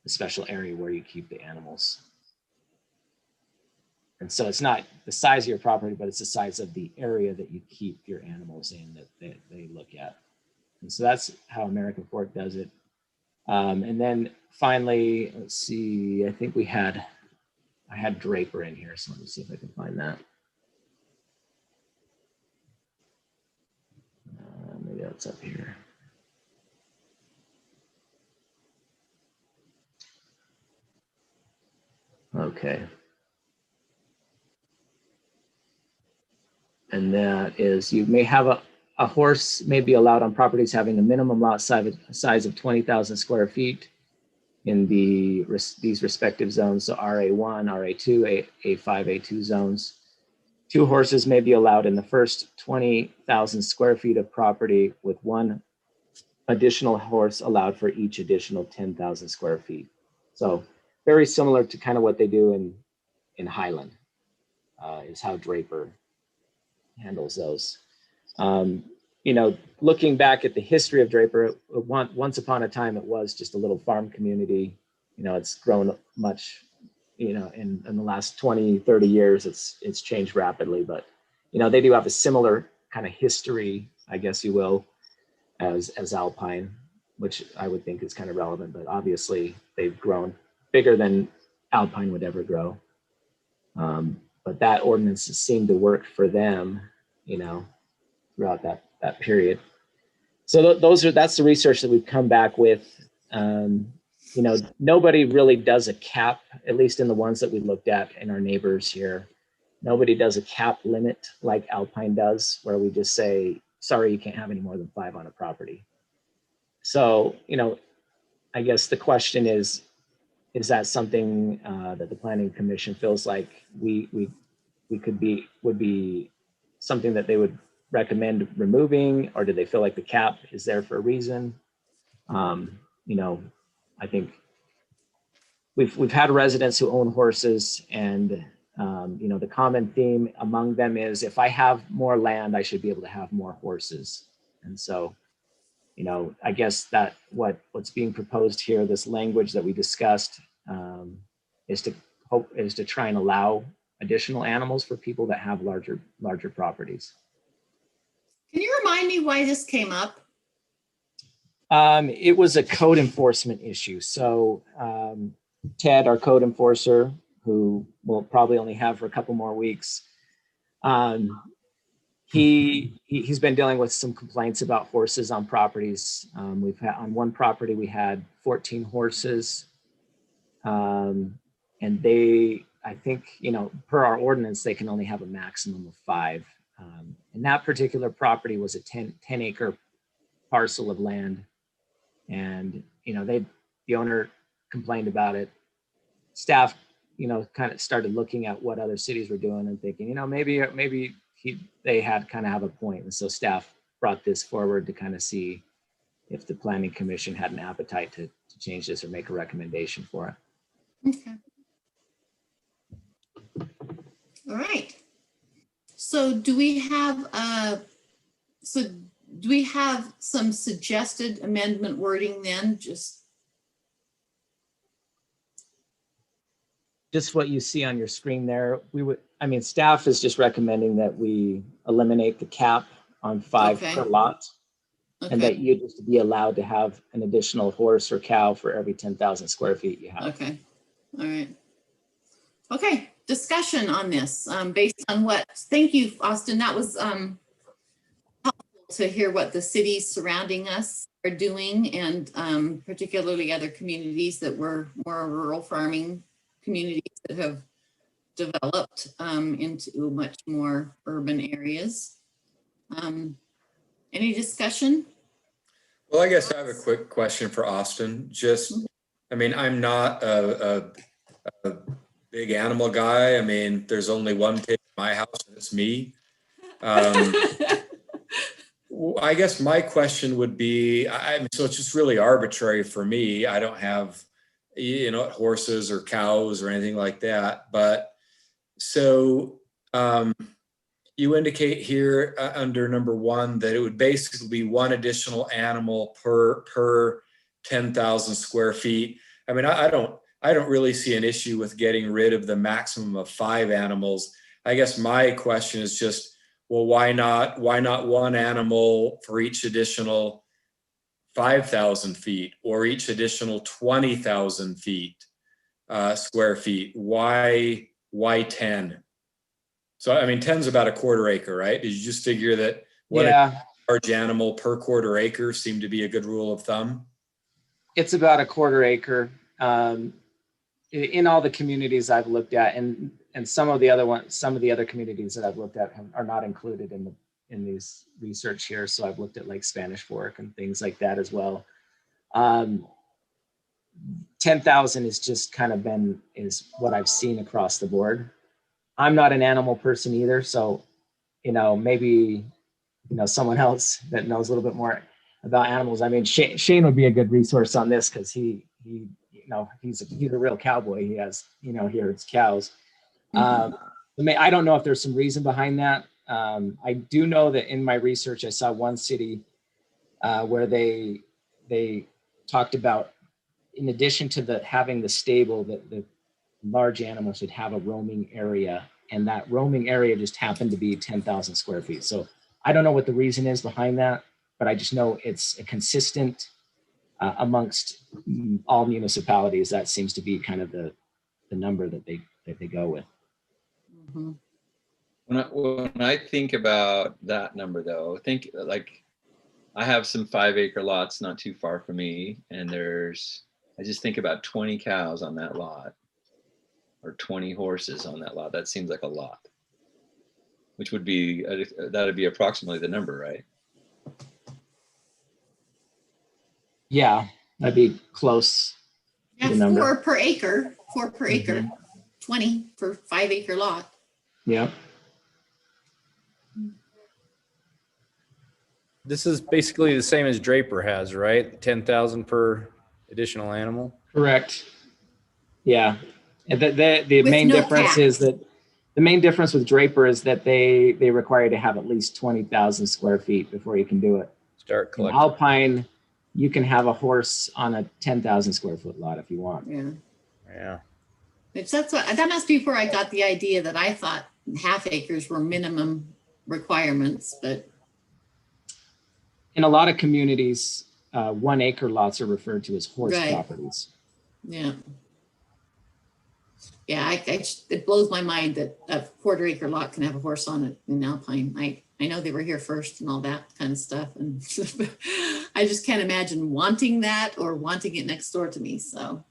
special area where you keep the animals. And so it's not the size of your property, but it's the size of the area that you keep your animals in that they look at. And so that's how American Fork does it. And then finally, let's see, I think I had Draper in here, so let me see if I can find that. Maybe that's up here. Okay. And that is, you may have a horse may be allowed on properties having a minimum lot size of 20,000 square feet in these respective zones. So RA1, RA2, A5, A2 zones. 2 horses may be allowed in the first 20,000 square feet of property, with 1 additional horse allowed for each additional 10,000 square feet. So very similar to kind of what they do in Highland, is how Draper handles those. Looking back at the history of Draper, once upon a time, it was just a little farm community. It's grown much, in the last 20, 30 years, it's changed rapidly, but, they do have a similar kind of history, I guess you will, as Alpine, which I would think is kind of relevant, but obviously they've grown bigger than Alpine would ever grow. But that ordinance seemed to work for them, throughout that period. So that's the research that we've come back with. Nobody really does a cap, at least in the ones that we looked at in our neighbors here. Nobody does a cap limit like Alpine does, where we just say, sorry, you can't have any more than 5 on a property. So, I guess the question is that something that the Planning Commission feels like would be something that they would recommend removing, or do they feel like the cap is there for a reason? I think we've had residents who own horses, and the common theme among them is, if I have more land, I should be able to have more horses. And so, I guess that what's being proposed here, this language that we discussed, is to try and allow additional animals for people that have larger properties. Can you remind me why this came up? It was a code enforcement issue. So Ted, our code enforcer, who we'll probably only have for a couple more weeks, he's been dealing with some complaints about horses on properties. We've had, on one property, we had 14 horses, and I think, per our ordinance, they can only have a maximum of 5. And that particular property was a 10 acre parcel of land. And, the owner complained about it. Staff, kind of started looking at what other cities were doing and thinking, maybe they had kind of have a point. And so staff brought this forward to kind of see if the Planning Commission had an appetite to change this or make a recommendation for it. Okay. All right. So do we have some suggested amendment wording then? Just what you see on your screen there. Staff is just recommending that we eliminate the cap on 5 per lot, and that you just be allowed to have an additional horse or cow for every 10,000 square feet you have. Okay. All right. Okay. Discussion on this based on what? Thank you, Austin. That was helpful to hear what the cities surrounding us are doing, and particularly other communities that were more rural farming communities that have developed into much more urban areas. Any discussion? Well, I guess I have a quick question for Austin. I'm not a big animal guy. There's only one pig in my house, and it's me. I guess my question would be, so it's just really arbitrary for me. I don't have, horses or cows or anything like that. But so you indicate here under number 1 that it would basically be 1 additional animal per 10,000 square feet. I don't really see an issue with getting rid of the maximum of 5 animals. I guess my question is just, well, why not 1 animal for each additional 5,000 feet or each additional 20,000 feet, square feet? Why 10? So, 10's about a quarter acre, right? Did you just figure that a large animal per quarter acre seemed to be a good rule of thumb? It's about a quarter acre. In all the communities I've looked at, and some of the other communities that I've looked at are not included in these research here. So I've looked at like Spanish Fork and things like that as well. 10,000 is just kind of is what I've seen across the board. I'm not an animal person either, so maybe someone else that knows a little bit more about animals. Shane would be a good resource on this because he's a real cowboy. He has he herds cows. I don't know if there's some reason behind that. I do know that in my research, I saw one city where they talked about, in addition to having the stable, that the large animals should have a roaming area, and that roaming area just happened to be 10,000 square feet. So I don't know what the reason is behind that, but I just know it's a consistent amongst all municipalities. That seems to be kind of the number that they go with. Mhm. When I think about that number though, think like I have some 5-acre lots not too far from me, and I just think about 20 cows on that lot or 20 horses on that lot. That seems like a lot, which would be, that'd be approximately the number, right? Yeah, that'd be close. Yeah, The number. 4 per acre, 4 per acre, Mhm. 20 for 5-acre lot. Yeah. This is basically the same as Draper has, right? 10,000 per additional animal. Correct. Yeah. And the With main no difference cap. is that the main difference with Draper is that they require you to have at least 20,000 square feet before you can do it. Start In collecting. Alpine, you can have a horse on a 10,000 square foot lot if you want. Yeah. Yeah. That must be where I got the idea that I thought half acres were minimum requirements, but In a lot of communities, 1 acre lots are referred to as horse Right. properties. yeah. Yeah, it blows my mind that a 1/4 acre lot can have a horse on it in Alpine. I know they were here first and all that kind of stuff. And I just can't imagine wanting that or wanting it next door to me. So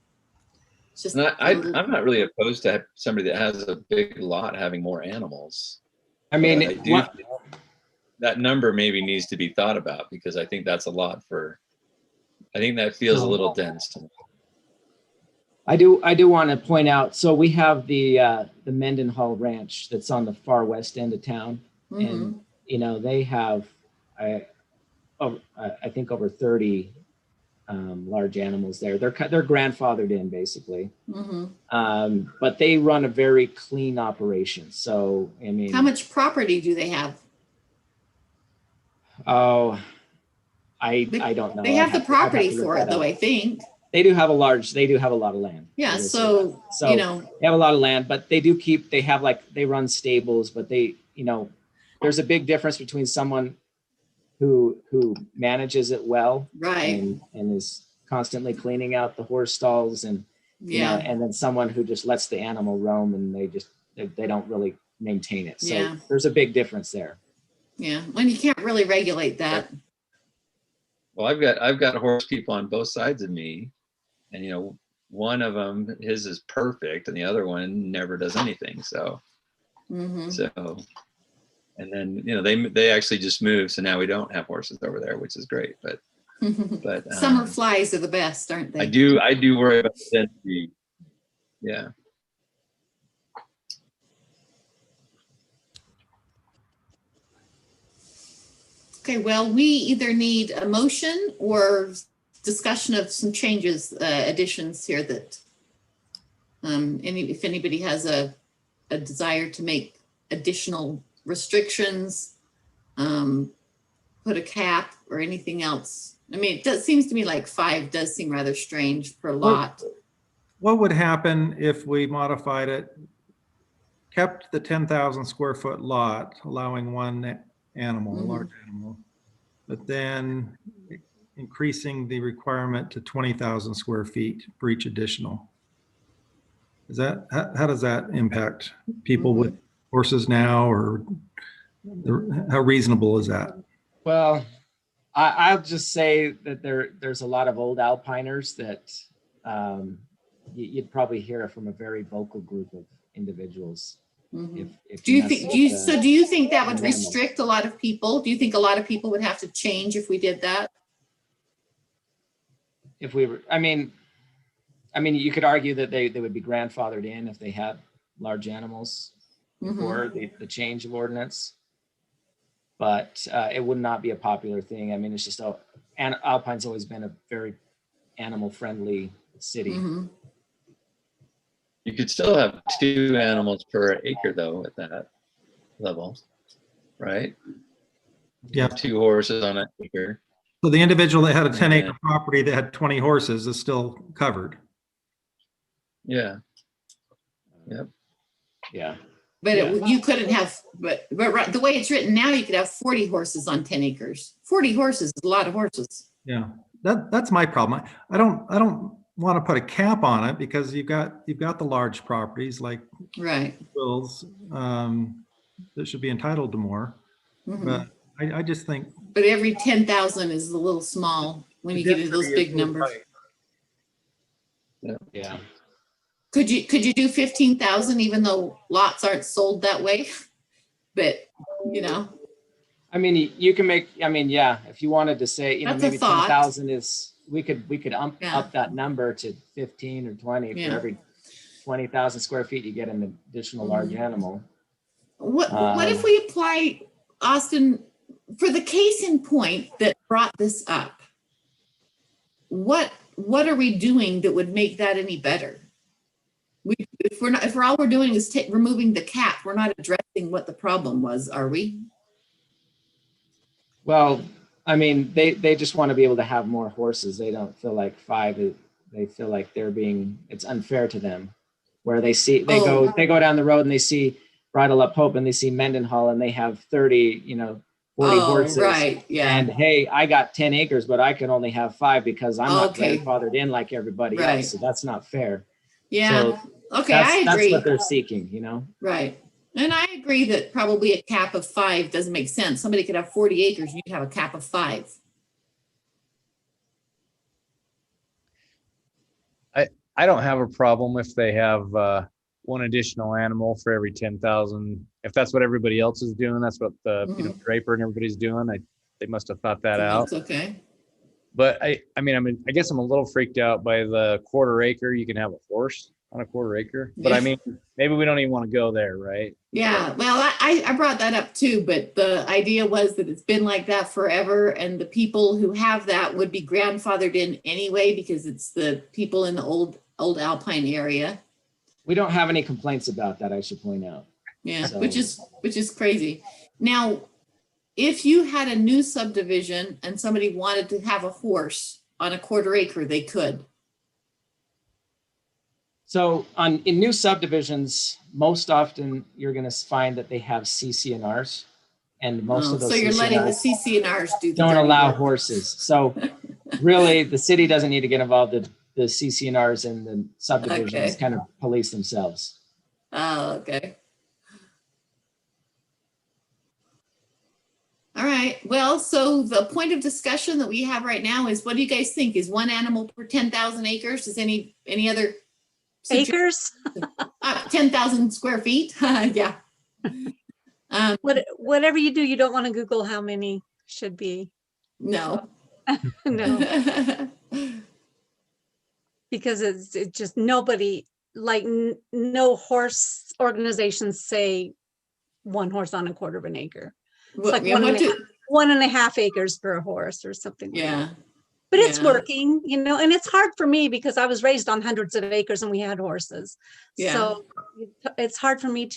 it's just, And I'm not really opposed to somebody that has a big lot having more animals. I mean, But I do think that number maybe needs to be thought about, because I think that's a lot I think that feels a little dense to me. I do want to point out, so we have the Mendenhall Ranch that's on the far west end of town. And, you know, they have, I think over 30 large animals there. They're grandfathered in basically. But they run a very clean operation. So, I mean. How much property do they have? Oh, I don't know. They have the property for it though, I think. They do have a lot of land. Yeah, so you know, they have a lot of land, but they run stables, but they, you know, there's a big difference between someone who manages it well, right, and is constantly cleaning out the horse stalls, and you know, and then someone who just lets the animal roam and they don't really maintain it. So there's a big difference there. Yeah, when you can't really regulate that. Well, I've got horse people on both sides of me, and you know, one of them, his is perfect, and the other one never does anything. So, and then you know, they actually just moved, so now we don't have horses over there, which is great. But summer flies are the best, aren't they? I do worry about the density. Yeah. Okay, well, we either need a motion or discussion of some changes, additions here that if anybody has a desire to make additional restrictions, put a cap or anything else. I mean, it seems to me like 5 does seem rather strange per lot. What would happen if we modified it, kept the 10,000 square foot lot, allowing 1 animal, a large animal, but then increasing the requirement to 20,000 square feet for each additional? Is that, how does that impact people with horses now, or how reasonable is that? Well, I'll just say that there's a lot of old Alpiners that you'd probably hear from a very vocal group of individuals. If Do you think that would restrict a lot of people? Do you think a lot of people would have to change if we did that? If we were, I mean, you could argue that they would be grandfathered in if they had large animals before the change of ordinance, but it would not be a popular thing. I mean, it's just Alpine's always been a very animal friendly city. You could still have 2 animals per acre though at that level. right? Yeah. 2 horses on an acre. So the individual that had a 10 Okay. acre property that had 20 horses is still covered. Yeah. Yep. Yeah. But Yeah. you couldn't have, but right, the way it's written now, you could have 40 horses on 10 acres. 40 horses is a lot of horses. Yeah, that's my problem. I don't want to put a cap on it because you've got the large properties like Right. Will's that should be entitled to more. Mhm. But I just think But every 10,000 is a little small when you get into those big numbers. Yeah. Could you do 15,000 even though lots aren't sold that way? But you know, I mean, you can make, I mean, yeah, if you wanted to say, you know, That's a maybe thought. 10,000 is, we could Yeah. up that number to 15 or 20 Yeah. for every 20,000 square feet, you get an additional large animal. what if we apply, Austin, for the case in point that brought this up? What are we doing that would make that any better? If all we're doing is removing the cap, we're not addressing what the problem was, are we? Well, I mean, they just want to be able to have more horses. They don't feel like 5, they feel like it's unfair to them. Where they go down the road and they see Bridle Up Hope and they see Mendenhall and they have 30, 40 horses. Right, yeah. And hey, I got 10 acres, but I can only have 5 because I'm not Okay. grandfathered in like everybody Right. else. So that's not fair. Yeah, So okay, I agree. That's what they're seeking, Right. And I agree that probably a cap of 5 doesn't make sense. Somebody could have 40 acres and you'd have a cap of 5. I don't have a problem if they have one additional animal for every 10,000. If that's what everybody else is doing, that's what the Draper and everybody's doing. They must have thought that out. That's okay. But I guess I'm a little freaked out by the quarter acre. You can have a horse on a quarter acre, but I mean, maybe we don't even want to go there, right? Yeah, well, I brought that up too, but the idea was that it's been like that forever, and the people who have that would be grandfathered in anyway because it's the people in the old Alpine area. We don't have any complaints about that, I should point out. Yeah, So- which is crazy. Now, if you had a new subdivision and somebody wanted to have a horse on a quarter acre, they could. So in new subdivisions, most often you're going to find that they have CC&Rs, and most of those So you're letting the CC&Rs CC&Rs do the don't dirty allow work. horses. So really, the city doesn't need to get involved. The CC&Rs and the subdivisions Okay. kind of police themselves. Oh, okay. All right. Well, so the point of discussion that we have right now is, what do you guys think? Is one animal per 10,000 acres? Is any other Acres? 10,000 square feet? Yeah. Whatever you do, you don't want to Google how many should be. No. No, because it's just nobody, like no horse organizations say 1 horse on a quarter of an acre. It's like Yeah, 1.5 acres per horse or something. Like yeah. that. But it's Yeah. working, and it's hard for me because I was raised on hundreds of acres and we had horses. Yeah. So it's hard for me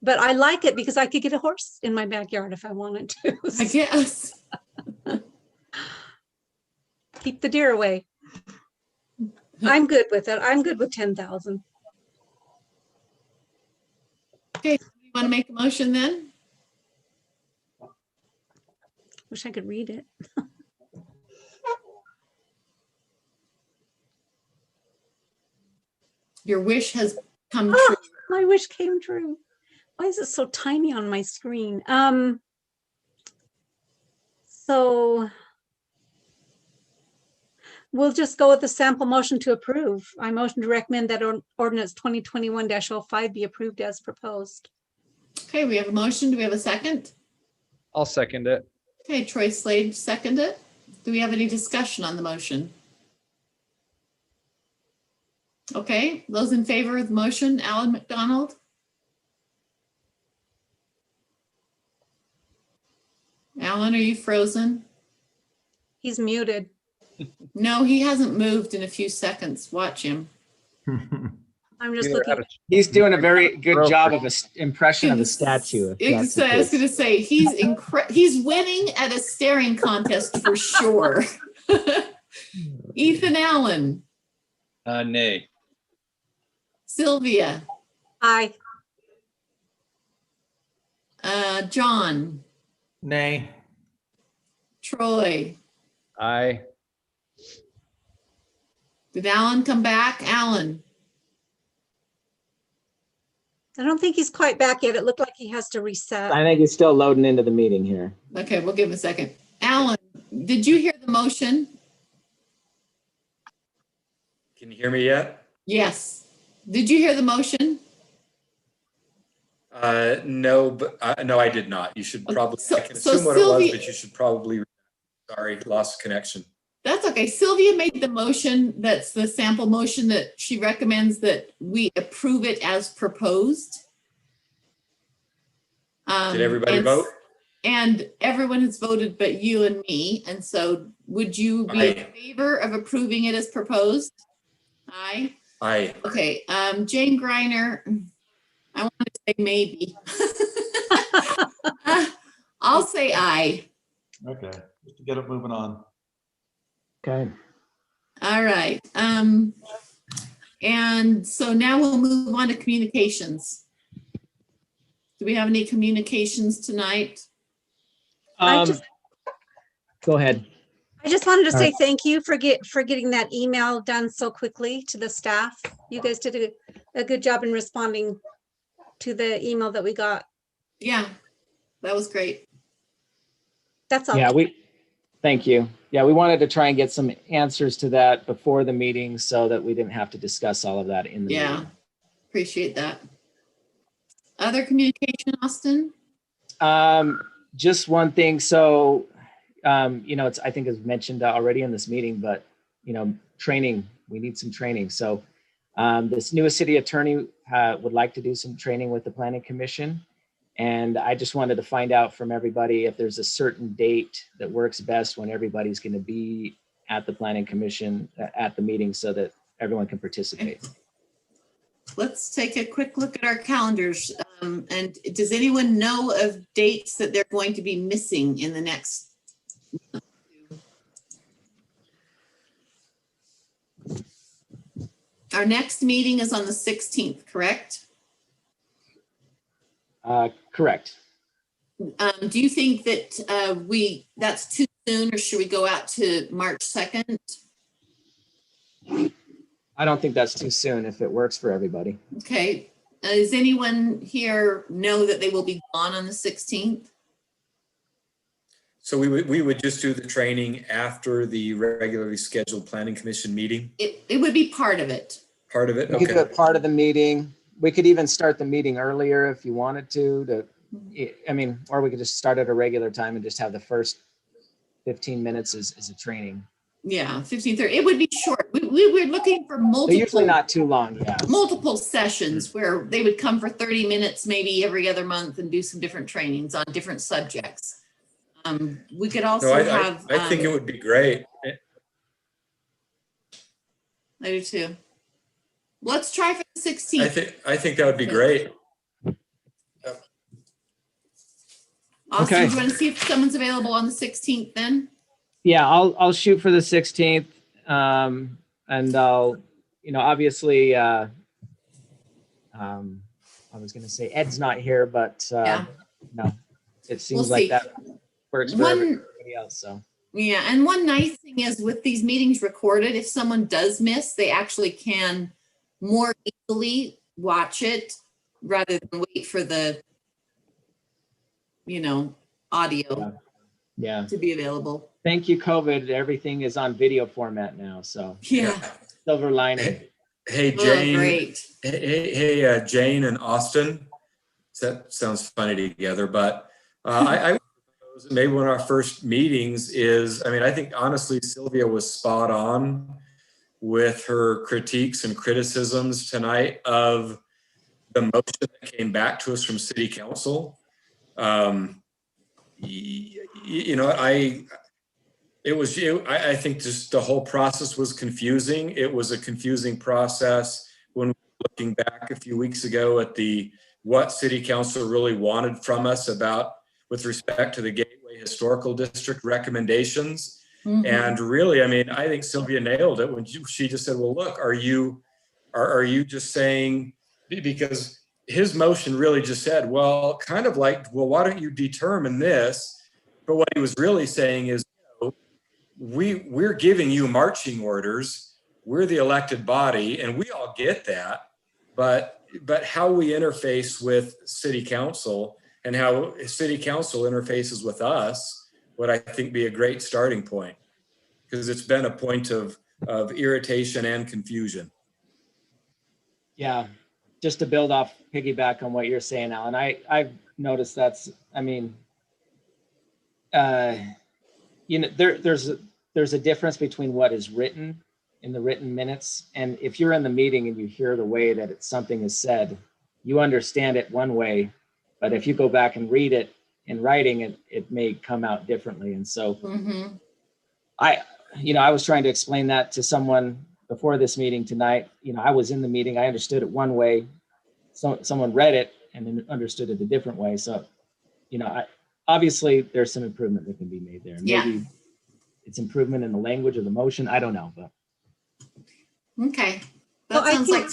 but I like it because I could get a horse in my backyard if I wanted to. I guess. Keep the deer away. I'm good with it. I'm good with 10,000. Okay. You want to make a motion then? Wish I could read it. Your wish has come true. My wish came true. Why is it so tiny on my screen? So we'll just go with the sample motion to approve. I motion to recommend that ordinance 2021-05 be approved as proposed. Okay, we have a motion. Do we have a second? I'll second it. Okay, Troy Slade seconded it. Do we have any discussion on the motion? Okay, those in favor of the motion, Alan McDonald? Alan, are you frozen? He's muted. No, he hasn't moved in a few seconds. Watch him. I'm just Either looking. had a- He's doing a very good Broker. job of an impression of a statue. If that's the I was case. gonna say, he's winning at a staring contest for sure. Ethan Allen, Nay. Sylvia, Aye. John, Nay. Troy. Aye. Did Alan come back? Alan, I don't think he's quite back yet. It looked like he has to reset. I think he's still loading into the meeting here. okay, we'll give him a second. Alan, did you hear the motion? Can you hear me yet? Yes. Did you hear the motion? No, but no, I did not. You should probably, So- I can so assume what it was, Sylvia- but you should probably, sorry, lost connection. That's okay. Sylvia made the motion. That's the sample motion that she recommends that we approve it as proposed. Did everybody and- vote? And everyone has voted but you and me. And so would you be in Aye. favor of approving it as proposed? Aye. Aye. Okay, Jane Griner, I want to say maybe. I'll say aye. Okay, just to get it moving on. Okay. All right. And so now we'll move on to communications. Do we have any communications tonight? Go ahead. I just wanted to All say right. thank you for getting that email done so quickly to the staff. You guys did a good job in responding to the email that we got. Yeah, that was great. That's all. Yeah, thank you. Yeah, we wanted to try and get some answers to that before the meeting so that we didn't have to discuss all of that in the Yeah, meeting. appreciate that. Other communication, Austin? Just one thing. So, I think it's mentioned already in this meeting, but, training, we need some training. So this newest city attorney would like to do some training with the Planning Commission. And I just wanted to find out from everybody if there's a certain date that works best when everybody's going to be at the Planning Commission at the meeting so that everyone can participate. Let's take a quick look at our calendars. And does anyone know of dates that they're going to be missing in the next? Our next meeting is on the 16th, correct? Correct. Do you think that that's too soon, or should we go out to March 2nd? I don't think that's too soon if it works for everybody. Okay. Does anyone here know that they will be gone on the 16th? So we would just do the training after the regularly scheduled Planning Commission meeting, It would be part of it. part of it? We could do Okay. it part of the meeting. We could even start the meeting earlier if you wanted to, or we could just start at a regular time and just have the first 15 minutes as a training. Yeah, 15:30. It would be short. We were looking for They're usually multiple, not too long, yeah. multiple sessions where they would come for 30 minutes, maybe every other month, and do some different trainings on different subjects. We could also No, have. I think it would be great. I do too. Let's try for the 16th. I think that would be great. Austin, Okay. do you want to see if someone's available on the 16th then? Yeah, I'll shoot for the 16th. And I'll, obviously, I was going to say Ed's not here, but Yeah. no, it seems We'll like see. that works for One- everybody else. So, Yeah, and one nice thing is with these meetings recorded, if someone does miss, they actually can more easily watch it rather than wait for the, audio yeah. to be available. Thank you, COVID. Everything is on video format now. So, Yeah. silver lining. Hey, Oh, Jane. great. Hey, Jane and Austin. That sounds funny together, but I would propose that maybe one of our first meetings is, I think honestly, Sylvia was spot on with her critiques and criticisms tonight of the motion that came back to us from City Council. I think just the whole process was confusing. It was a confusing process when we looking back a few weeks ago at what city council really wanted from us with respect to the Gateway Historical District recommendations. And really, I mean, I think Sylvia nailed it when she just said, well, look, are you just saying, because his motion really just said, well, kind of like, well, why don't you determine this? But what he was really saying is, we're giving you marching orders. We're the elected body, and we all get that. But how we interface with city council and how city council interfaces with us would, I think, be a great starting point, because it's been a point of irritation and confusion. Yeah, just to piggyback on what you're saying, Alan, I've noticed there's a difference between what is written in the written minutes. And if you're in the meeting and you hear the way that something is said, you understand it one way, but if you go back and read it in writing, it may come out differently. And so I was trying to explain that to someone before this meeting tonight. I was in the meeting, I understood it one way. So someone read it and then understood it a different way. So, obviously there's some improvement that can be made there. Maybe it's improvement in the language of the motion. I don't know, but. Okay. That sounds like.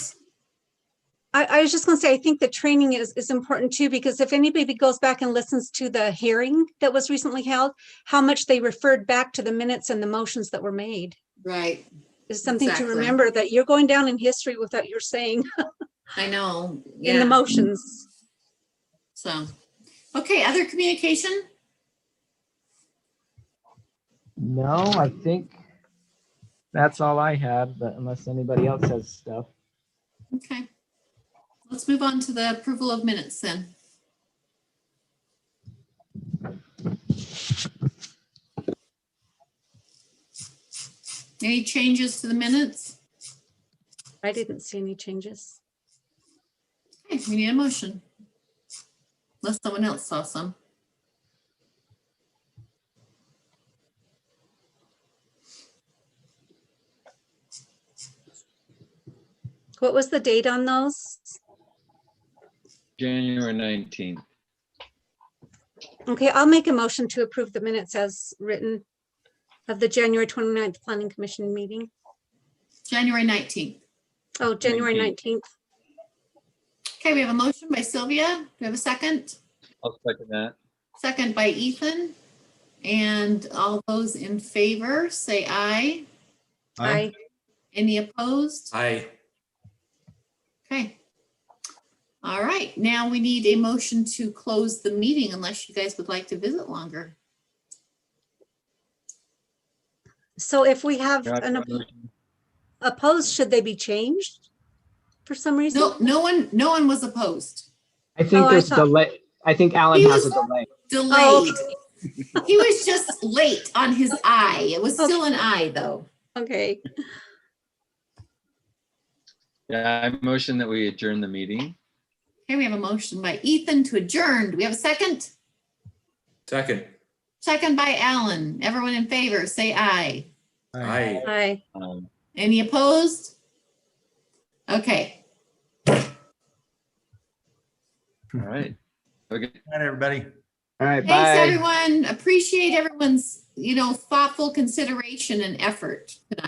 I was just going to say, I think the training is important too, because if anybody goes back and listens to the hearing that was recently held, how much they referred back to the minutes and the motions that were made. Right. Is something to remember, that you're going down in history with what you're saying. I know. In the motions. So, okay, other communication? No, I think that's all I had, but unless anybody else has stuff. Okay. Let's move on to the approval of minutes then. Any changes to the minutes? I didn't see any changes. Okay, we need a motion. Unless someone else saw some. What was the date on those? January 19th. Okay, I'll make a motion to approve the minutes as written of the January 29th Planning Commission meeting. January 19th. Oh, January 19th. Okay, we have a motion by Sylvia. Do we have a second? I'll second that. Second by Ethan. And all those in favor, say aye. Aye. Any opposed? Aye. Okay. All right, now we need a motion to close the meeting unless you guys would like to visit longer. So if we have an opposed, should they be changed for some reason? No one was opposed. I think there's a delay. I think Alan has a delay. Delayed. Oh. He was just late on his eye. It was still an eye though. Okay. Yeah, I motion that we adjourn the meeting. Okay, we have a motion by Ethan to adjourn. Do we have a second? Second. Second by Alan. Everyone in favor, say aye. Aye. Aye. Any opposed? Okay. All right. Okay. Good night, everybody. All right, Thanks, bye. everyone. Appreciate everyone's, thoughtful consideration and effort tonight.